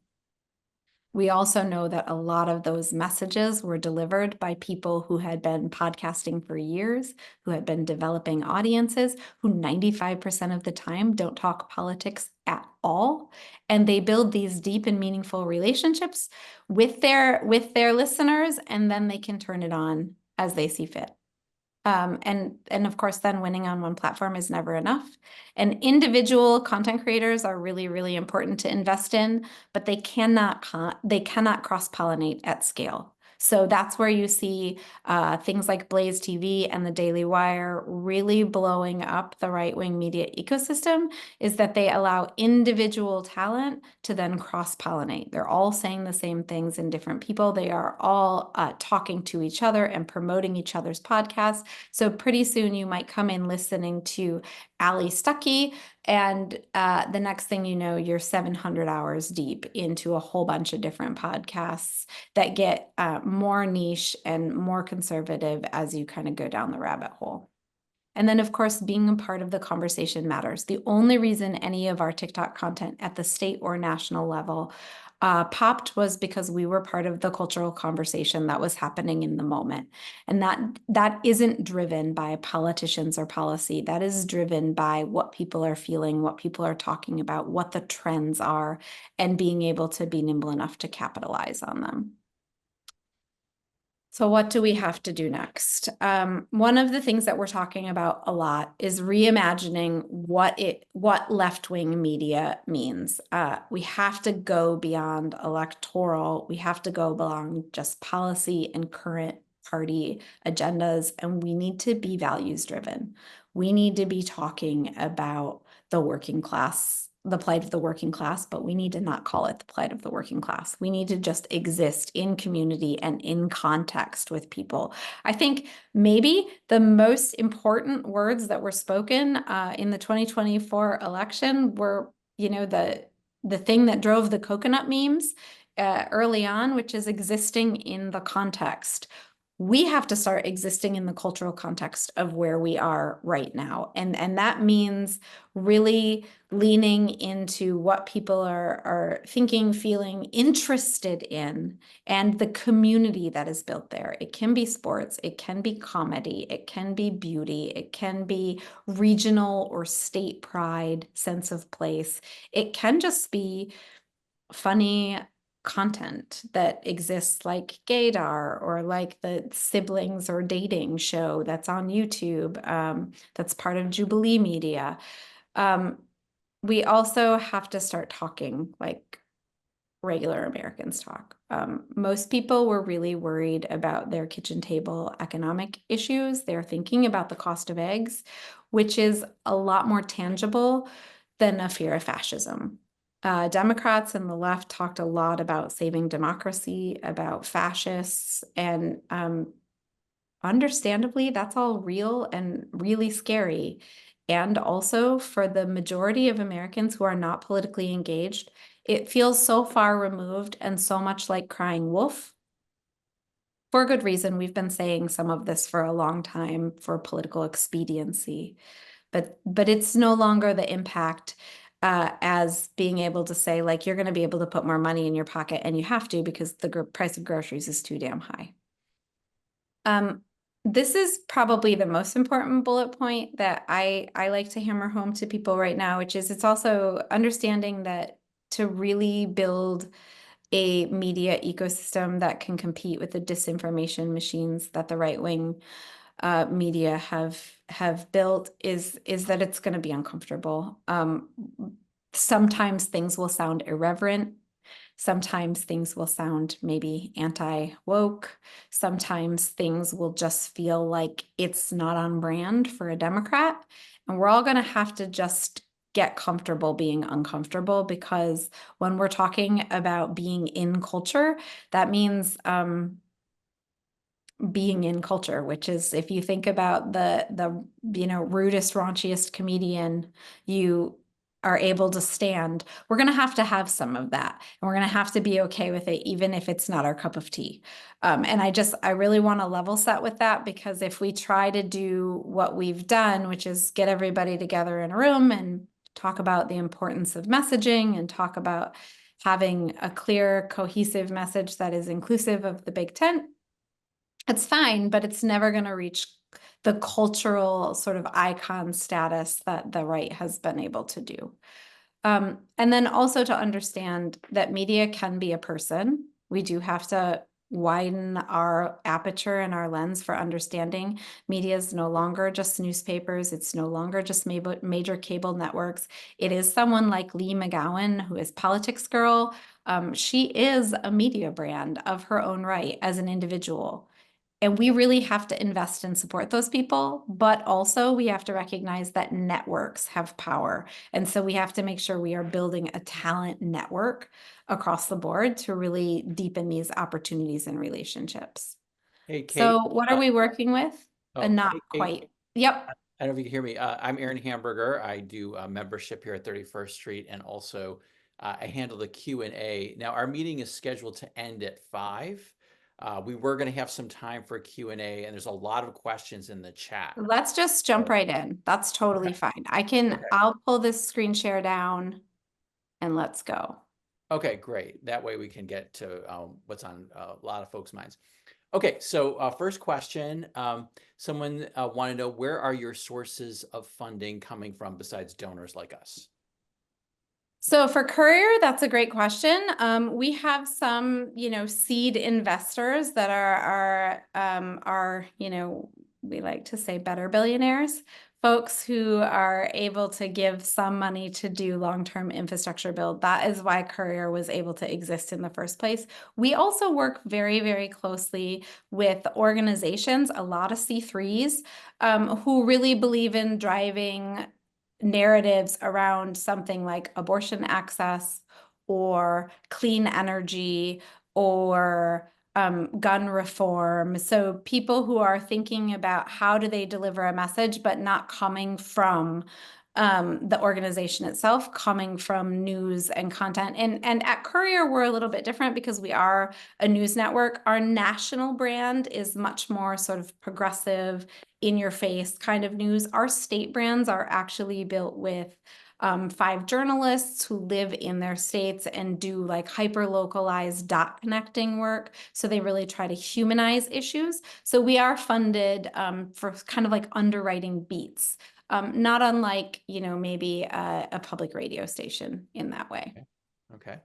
We also know that a lot of those messages were delivered by people who had been podcasting for years, who had been developing audiences, who 95% of the time don't talk politics at all. And they build these deep and meaningful relationships with their listeners, and then they can turn it on as they see fit. And of course, then winning on one platform is never enough. And individual content creators are really, really important to invest in, but they cannot cross-pollinate at scale. So that's where you see things like Blaze TV and the Daily Wire really blowing up the right-wing media ecosystem, is that they allow individual talent to then cross-pollinate. They're all saying the same things in different people. They are all talking to each other and promoting each other's podcasts. So pretty soon you might come in listening to Ali Stuckey, and the next thing you know, you're 700 hours deep into a whole bunch of different podcasts that get more niche and more conservative as you kind of go down the rabbit hole. And then, of course, being a part of the conversation matters. The only reason any of our TikTok content at the state or national level popped was because we were part of the cultural conversation that was happening in the moment. And that isn't driven by politicians or policy. That is driven by what people are feeling, what people are talking about, what the trends are, and being able to be nimble enough to capitalize on them. So what do we have to do next? One of the things that we're talking about a lot is reimagining what left-wing media means. We have to go beyond electoral. We have to go beyond just policy and current party agendas, and we need to be values-driven. We need to be talking about the working class, the plight of the working class, but we need to not call it the plight of the working class. We need to just exist in community and in context with people. I think maybe the most important words that were spoken in the 2024 election were, the thing that drove the coconut memes early on, which is existing in the context. We have to start existing in the cultural context of where we are right now. And that means really leaning into what people are thinking, feeling, interested in, and the community that is built there. It can be sports, it can be comedy, it can be beauty, it can be regional or state pride, sense of place. It can just be funny content that exists like Gaydar or like the siblings or dating show that's on YouTube, that's part of Jubilee Media. We also have to start talking like regular Americans talk. Most people were really worried about their kitchen table economic issues. They're thinking about the cost of eggs, which is a lot more tangible than a fear of fascism. Democrats and the left talked a lot about saving democracy, about fascists, and understandably, that's all real and really scary. And also for the majority of Americans who are not politically engaged, it feels so far removed and so much like crying wolf. For good reason, we've been saying some of this for a long time for political expediency, but it's no longer the impact as being able to say, like, you're going to be able to put more money in your pocket, and you have to because the price of groceries is too damn high. This is probably the most important bullet point that I like to hammer home to people right now, which is it's also understanding that to really build a media ecosystem that can compete with the disinformation machines that the right-wing media have built is that it's going to be uncomfortable. Sometimes things will sound irreverent. Sometimes things will sound maybe anti-woke. Sometimes things will just feel like it's not on brand for a Democrat. And we're all going to have to just get comfortable being uncomfortable, because when we're talking about being in culture, that means being in culture, which is, if you think about the rudest, raunchiest comedian you are able to stand, we're going to have some of that, and we're going to have to be okay with it, even if it's not our cup of tea. And I really want to level set with that, because if we try to do what we've done, which is get everybody together in a room and talk about the importance of messaging and talk about having a clear, cohesive message that is inclusive of the big tent, it's fine, but it's never going to reach the cultural sort of icon status that the right has been able to do. And then also to understand that media can be a person. We do have to widen our aperture and our lens for understanding media is no longer just newspapers. It's no longer just major cable networks. It is someone like Lee McGowan, who is Politics Girl. She is a media brand of her own right as an individual. And we really have to invest and support those people, but also we have to recognize that networks have power. And so we have to make sure we are building a talent network across the board to really deepen these opportunities and relationships. Hey, Kate. So what are we working with? Not hey, Kate. quite. Yep. I don't know if you can hear me. I'm Aaron Hamburger. I do membership here at 31st Street, and also I handle the Q&A. Now, our meeting is scheduled to end at 5. We were going to have some time for Q&A, and there's a lot of questions in the chat. Let's just jump right in. That's totally fine. I'll pull this screen share down and let's go. Okay, great. That way we can get to what's on a lot of folks' minds. Okay, so first question, someone want to know, where are your sources of funding coming from besides donors like us? So for Courier, that's a great question. We have some, seed investors that are, we like to say better billionaires, folks who are able to give some money to do long-term infrastructure build. That is why Courier was able to exist in the first place. We also work very, very closely with organizations, a lot of C3s, who really believe in driving narratives around something like abortion access or clean energy or gun reform. So people who are thinking about how do they deliver a message, but not coming from the organization itself, coming from news and content. And at Courier, we're a little bit different because we are a news network. Our national brand is much more sort of progressive, in your face kind of news. Our state brands are actually built with 5 journalists who live in their states and do like hyper localized dot connecting work. So they really try to humanize issues. So we are funded for kind of like underwriting beats, not unlike, maybe a public radio station in that way. Okay.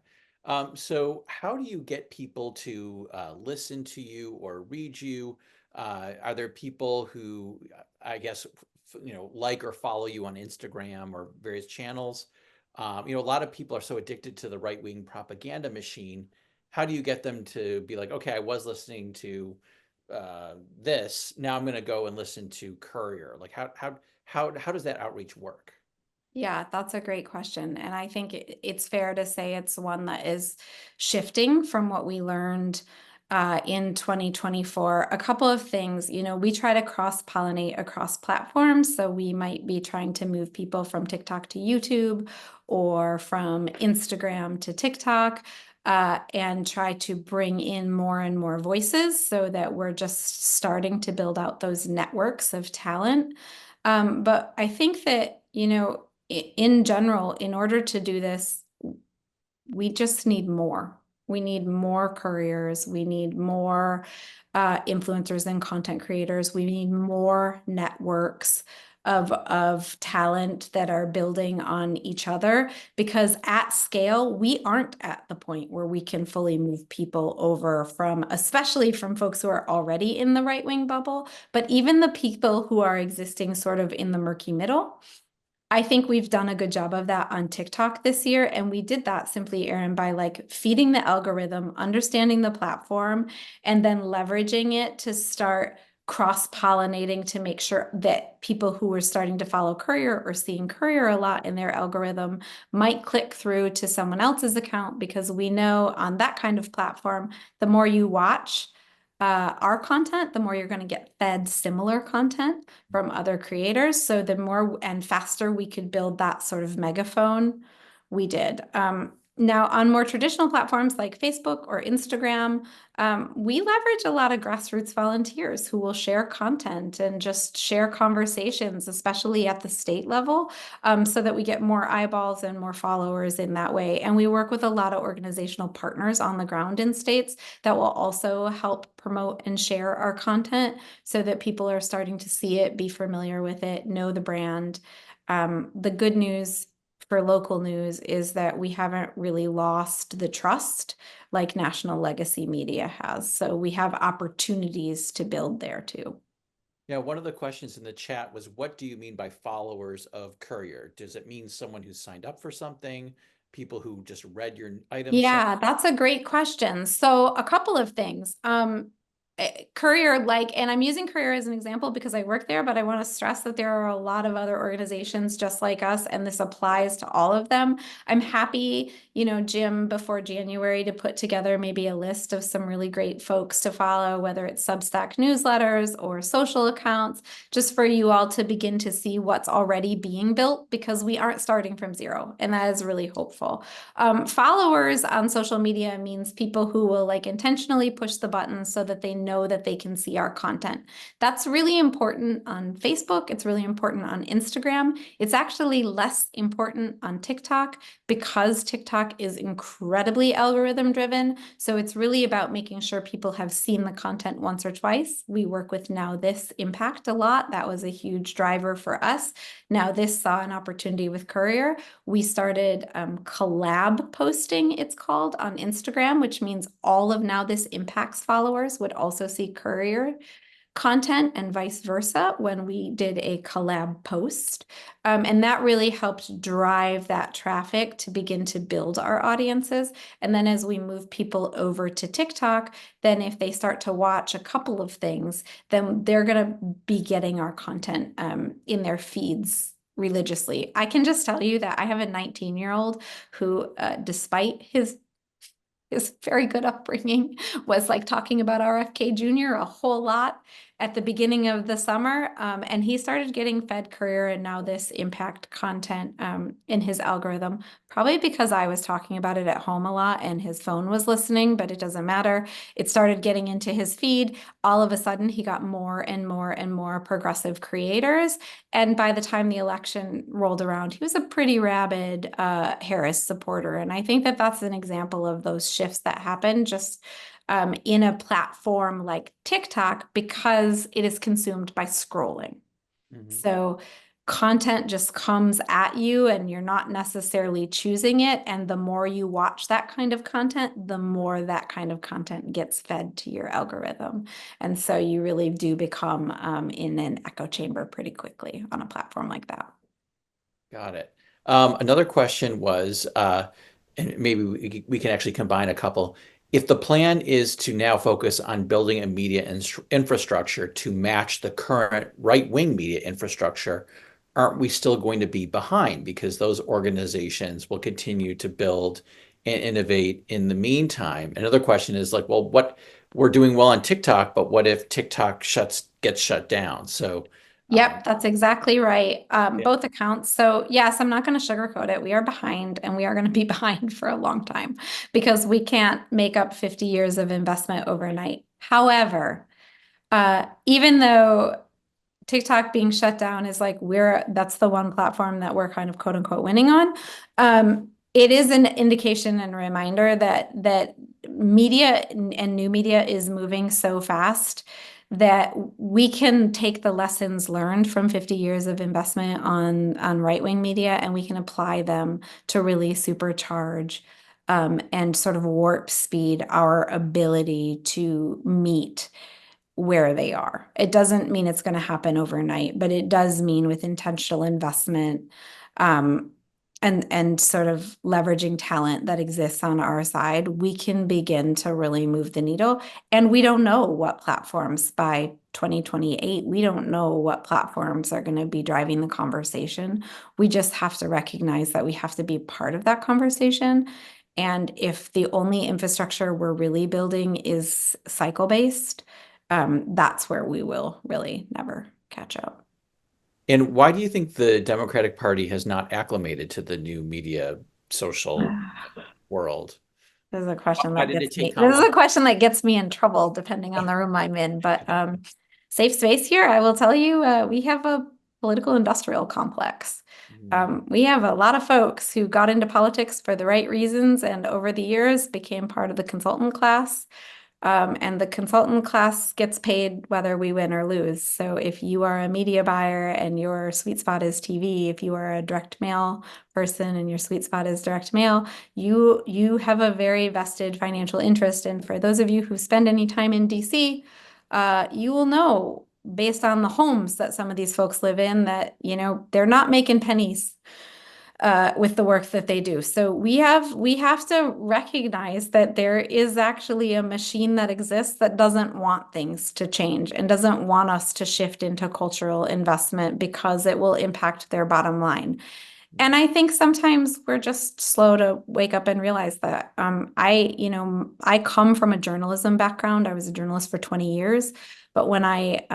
So how do you get people to listen to you or read you? Are there people who, I guess, like or follow you on Instagram or various channels? A lot of people are so addicted to the right-wing propaganda machine. How do you get them to be like, okay, I was listening to this, now I'm going to go and listen to Courier? Like, how does that outreach work? Yeah, that's a great question. And I think it's fair to say it's one that is shifting from what we learned in 2024. A couple of things, we try to cross-pollinate across platforms. So we might be trying to move people from TikTok to YouTube or from Instagram to TikTok. And try to bring in more and more voices so that we're just starting to build out those networks of talent. But I think that, in general, in order to do this, we just need more. We need more couriers. We need more influencers and content creators. We need more networks of talent that are building on each other, because at scale, we aren't at the point where we can fully move people over from, especially from folks who are already in the right-wing bubble, but even the people who are existing sort of in the murky middle. I think we've done a good job of that on TikTok this year. And we did that simply, Erin, by like feeding the algorithm, understanding the platform, and then leveraging it to start cross-pollinating to make sure that people who were starting to follow Courier or seeing Courier a lot in their algorithm might click through to someone else's account, because we know on that kind of platform, the more you watch our content, the more you're going to get fed similar content from other creators. So the more and faster we could build that sort of megaphone, we did. Now, on more traditional platforms like Facebook or Instagram, we leverage a lot of grassroots volunteers who will share content and just share conversations, especially at the state level, so that we get more eyeballs and more followers in that way. And we work with a lot of organizational partners on the ground in states that will also help promote and share our content so that people are starting to see it, be familiar with it, know the brand. The good news for local news is that we haven't really lost the trust like national legacy media has. So we have opportunities to build there too. Yeah, one of the questions in the chat was, what do you mean by followers of Courier? Does it mean someone who's signed up for something, people who just read your items? Yeah, that's a great question. So a couple of things. Courier, and I'm using Courier as an example because I work there, but I want to stress that there are a lot of other organizations just like us, and this applies to all of them. I'm happy, Jim, before January to put together maybe a list of some really great folks to follow, whether it's Substack newsletters or social accounts, just for you all to begin to see what's already being built, because we aren't starting from zero, and that is really hopeful. Followers on social media means people who will intentionally push the buttons so that they know that they can see our content. That's really important on Facebook. It's really important on Instagram. It's actually less important on TikTok because TikTok is incredibly algorithm driven. So it's really about making sure people have seen the content once or twice. We work with Now This Impact a lot. That was a huge driver for us. Now This saw an opportunity with Courier. We started collab posting, it's called, on Instagram, which means all of Now This Impact's followers would also see Courier content and vice versa when we did a collab post. And that really helped drive that traffic to begin to build our audiences. And then as we move people over to TikTok, then if they start to watch a couple of things, then they're going to be getting our content in their feeds religiously. I can just tell you that I have a 19-year-old who, despite his very good upbringing, was talking about RFK Jr. a whole lot at the beginning of the summer. And he started getting fed Courier and Now This Impact content in his algorithm, probably because I was talking about it at home a lot and his phone was listening, but it doesn't matter. It started getting into his feed. All of a sudden, he got more and more and more progressive creators. And by the time the election rolled around, he was a pretty rabid Harris supporter. And I think that that's an example of those shifts that happen just in a platform like TikTok, because it is consumed by scrolling. So content just comes at you and you're not necessarily choosing it. And the more you watch that kind of content, the more that kind of content gets fed to your algorithm. And so you really do become in an echo chamber pretty quickly on a platform like that. Got it. Another question was, and maybe we can actually combine a couple. If the plan is to now focus on building a media infrastructure to match the current right-wing media infrastructure, aren't we still going to be behind? Because those organizations will continue to build and innovate in the meantime. Another question is well, we're doing well on TikTok, but what if TikTok gets shut down? So Yep, that's exactly right. Both accounts. So yes, I'm not going to sugarcoat it. We are behind, and we are going to be behind for a long time because we can't make up 50 years of investment overnight. However, even though TikTok being shut down is that's the one platform that we're kind of quote unquote winning on. It is an indication and reminder that media and new media is moving so fast that we can take the lessons learned from 50 years of investment on right-wing media, and we can apply them to really supercharge and sort of warp speed our ability to meet where they are. It doesn't mean it's going to happen overnight, but it does mean with intentional investment and sort of leveraging talent that exists on our side, we can begin to really move the needle. And we don't know what platforms by 2028, we don't know what platforms are going to be driving the conversation. We just have to recognize that we have to be part of that conversation. And if the only infrastructure we're really building is cycle-based, that's where we will really never catch up. And why do you think the Democratic Party has not acclimated to the new media social world? This is a question Why that did it gets me. take This is Kamala? a question that gets me in trouble depending on the room I'm in. But safe space here, I will tell you, we have a political industrial complex. We have a lot of folks who got into politics for the right reasons and over the years became part of the consultant class. And the consultant class gets paid whether we win or lose. So if you are a media buyer and your sweet spot is TV, if you are a direct mail person and your sweet spot is direct mail, you have a very vested financial interest. And for those of you who spend any time in DC, you will know based on the homes that some of these folks live in that, they're not making pennies with the work that they do. So we have to recognize that there is actually a machine that exists that doesn't want things to change and doesn't want us to shift into cultural investment because it will impact their bottom line. And I think sometimes we're just slow to wake up and realize that. I come from a journalism background. I was a journalist for 20 years, but when I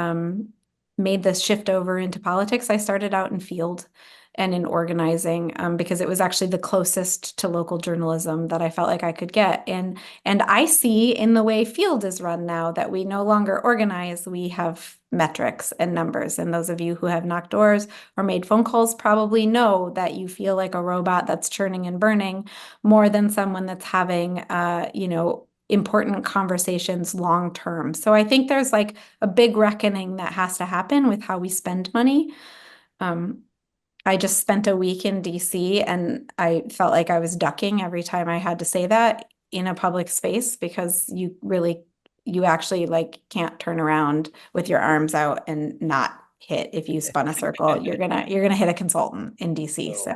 made this shift over into politics, I started out in field and in organizing because it was actually the closest to local journalism that I felt like I could get. And I see in the way field is run now that we no longer organize, we have metrics and numbers. And those of you who have knocked doors or made phone calls probably know that you feel like a robot that's churning and burning more than someone that's having, important conversations long term. So I think there's like a big reckoning that has to happen with how we spend money. I just spent a week in DC and I felt like I was ducking every time I had to say that in a public space because you actually like can't turn around with your arms out and not hit. If you spun a circle, you're gonna hit a consultant in DC. So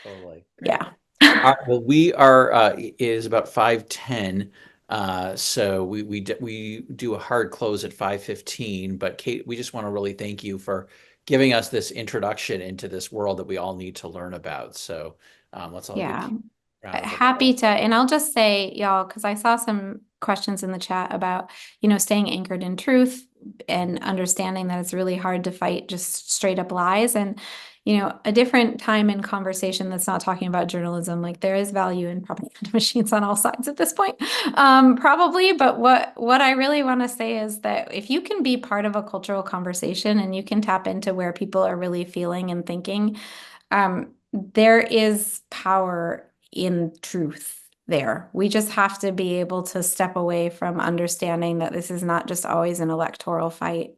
Totally. yeah. All right, well, we are, it is about 5:10. So we do a hard close at 5:15, but Kate, we just want to really thank you for giving us this introduction into this world that we all need to learn about. So let's all Yeah. give a round of Happy applause. to, and I'll just say, y'all, because I saw some questions in the chat about, staying anchored in truth and understanding that it's really hard to fight just straight up lies. And, a different time in conversation that's not talking about journalism, like there is value in propaganda machines on all sides at this point, probably. But what I really want to say is that if you can be part of a cultural conversation and you can tap into where people are really feeling and thinking, there is power in truth there. We just have to be able to step away from understanding that this is not just always an electoral fight.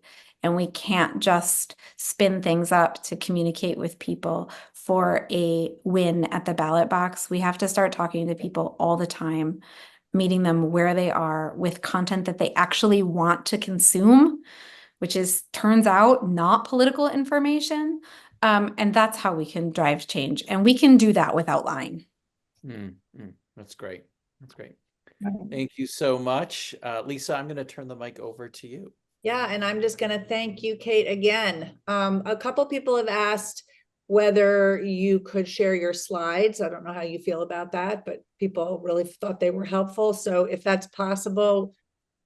And we can't just spin things up to communicate with people for a win at the ballot box. We have to start talking to people all the time, meeting them where they are with content that they actually want to consume, which is, turns out, not political information. And that's how we can drive change. And we can do that without lying. That's great. That's great. Thank you so much. Lisa, I'm going to turn the mic over to you. Yeah, and I'm just going to thank you, Kate, again. A couple people have asked whether you could share your slides. I don't know how you feel about that, but people really thought they were helpful. So if that's possible,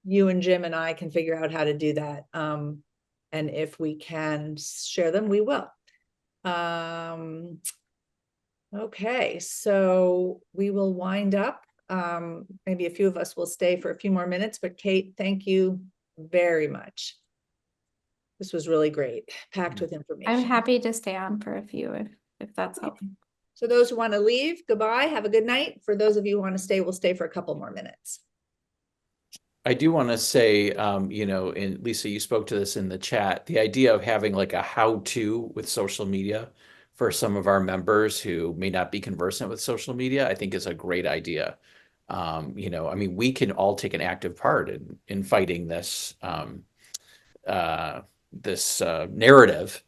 you and Jim and I can figure out how to do that. And if we can share them, we will. Okay, so we will wind up. Maybe a few of us will stay for a few more minutes, but Kate, thank you very much. This was really great, packed with information. I'm happy to stay on for a few if that's helpful. So those who want to leave, goodbye, have a good night. For those of you who want to stay, we'll stay for a couple more minutes. I do want to say, and Lisa, you spoke to this in the chat, the idea of having like a how-to with social media for some of our members who may not be conversant with social media, I think is a great idea. We can all take an active part in fighting this narrative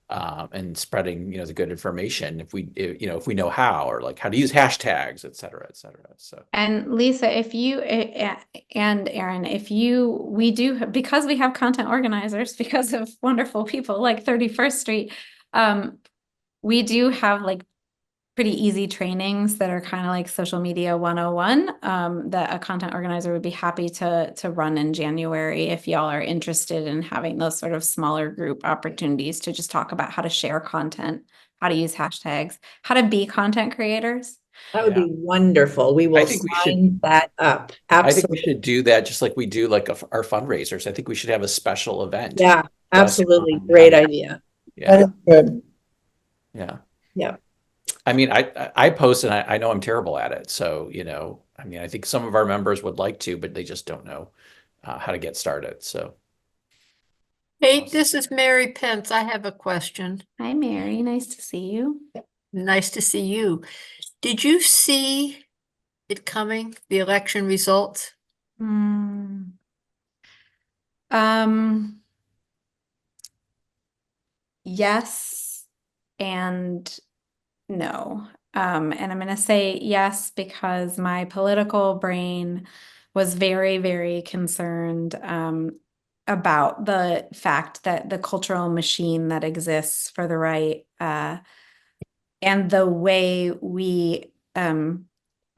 and spreading, the good information if we know how, or like how to use hashtags, et cetera, et cetera. So. And Lisa, if you and Aaron, we do, because we have content organizers, because of wonderful people like 31st Street, we do have like pretty easy trainings that are kind of like social media 101 that a content organizer would be happy to run in January if y'all are interested in having those sort of smaller group opportunities to just talk about how to share content, how to use hashtags, how to be content creators. That would be wonderful. We will sign that up. Absolutely. I think we should do that just like we do like our fundraisers. I think we should have a special event. Yeah, absolutely. Great idea. Yeah. That is good. Yeah. Yeah. I post and I know I'm terrible at it. So, I think some of our members would like to, but they just don't know how to get started. So. Hey, this is Mary Pence. I have a question. Hi, Mary. Nice to see you. Nice to see you. Did you see it coming, the election results? Yes, and no. And I'm going to say yes because my political brain was very, very concerned about the fact that the cultural machine that exists for the right and the way we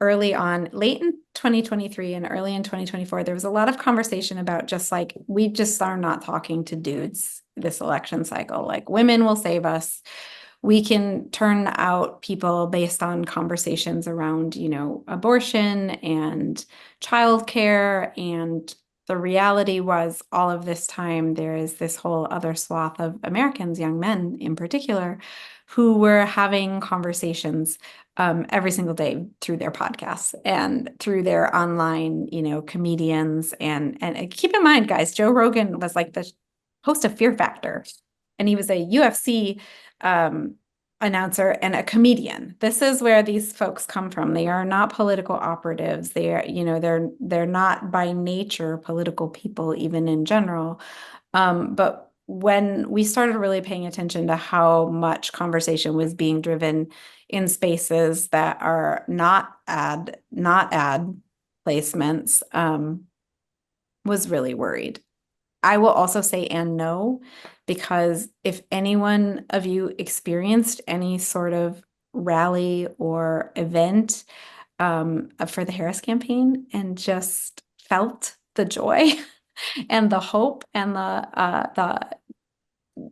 early on, late in 2023 and early in 2024, there was a lot of conversation about just like, we just are not talking to dudes this election cycle. Like, women will save us. We can turn out people based on conversations around, you know, abortion and childcare. And the reality was, all of this time, there is this whole other swath of Americans, young men in particular, who were having conversations every single day through their podcasts and through their online, you know, comedians. And keep in mind, guys, Joe Rogan was like the host of Fear Factor, and he was a UFC announcer and a comedian. This is where these folks come from. They are not political operatives. They are, you know, they're not by nature political people, even in general. But when we started really paying attention to how much conversation was being driven in spaces that are not ad placements, was really worried. I will also say and no, because if anyone of you experienced any sort of rally or event for the Harris campaign and just felt the joy and the hope and the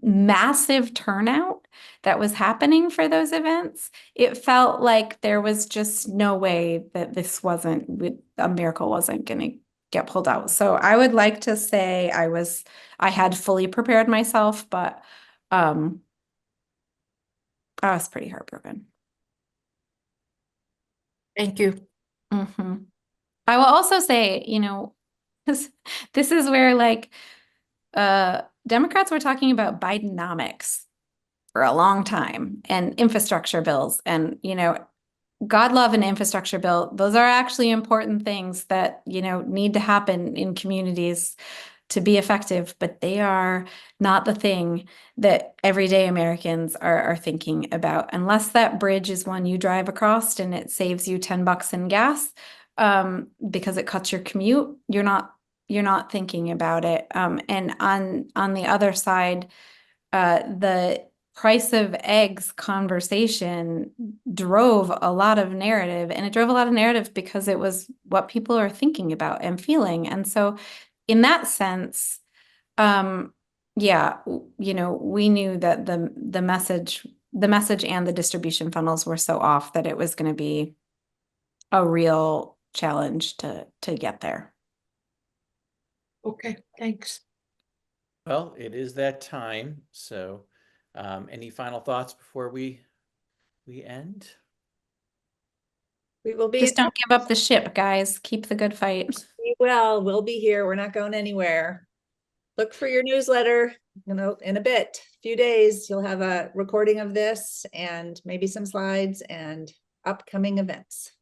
massive turnout that was happening for those events, it felt like there was just no way that this wasn't, a miracle wasn't going to get pulled out. So I would like to say I had fully prepared myself, but I was pretty heartbroken. Thank you. Mm-hmm. I will also say, you know, this is where like Democrats were talking about Bidenomics for a long time and infrastructure bills, and, you know, God love an infrastructure bill. Those are actually important things that, you know, need to happen in communities to be effective, but they are not the thing that everyday Americans are thinking about. Unless that bridge is one you drive across and it saves you $10 in gas because it cuts your commute, you're not thinking about it. And on the other side, the price of eggs conversation drove a lot of narrative, and it drove a lot of narrative because it was what people are thinking about and feeling. And so in that sense, yeah, you know, we knew that the message and the distribution funnels were so off that it was going to be a real challenge to get there. Okay, thanks. Well, it is that time. So, any final thoughts before we end? We will be. Just don't give up the ship, guys. Keep the good fight. We will. We'll be here. We're not going anywhere. Look for your newsletter, you know, in a bit, few days, you'll have a recording of this and maybe some slides and upcoming events.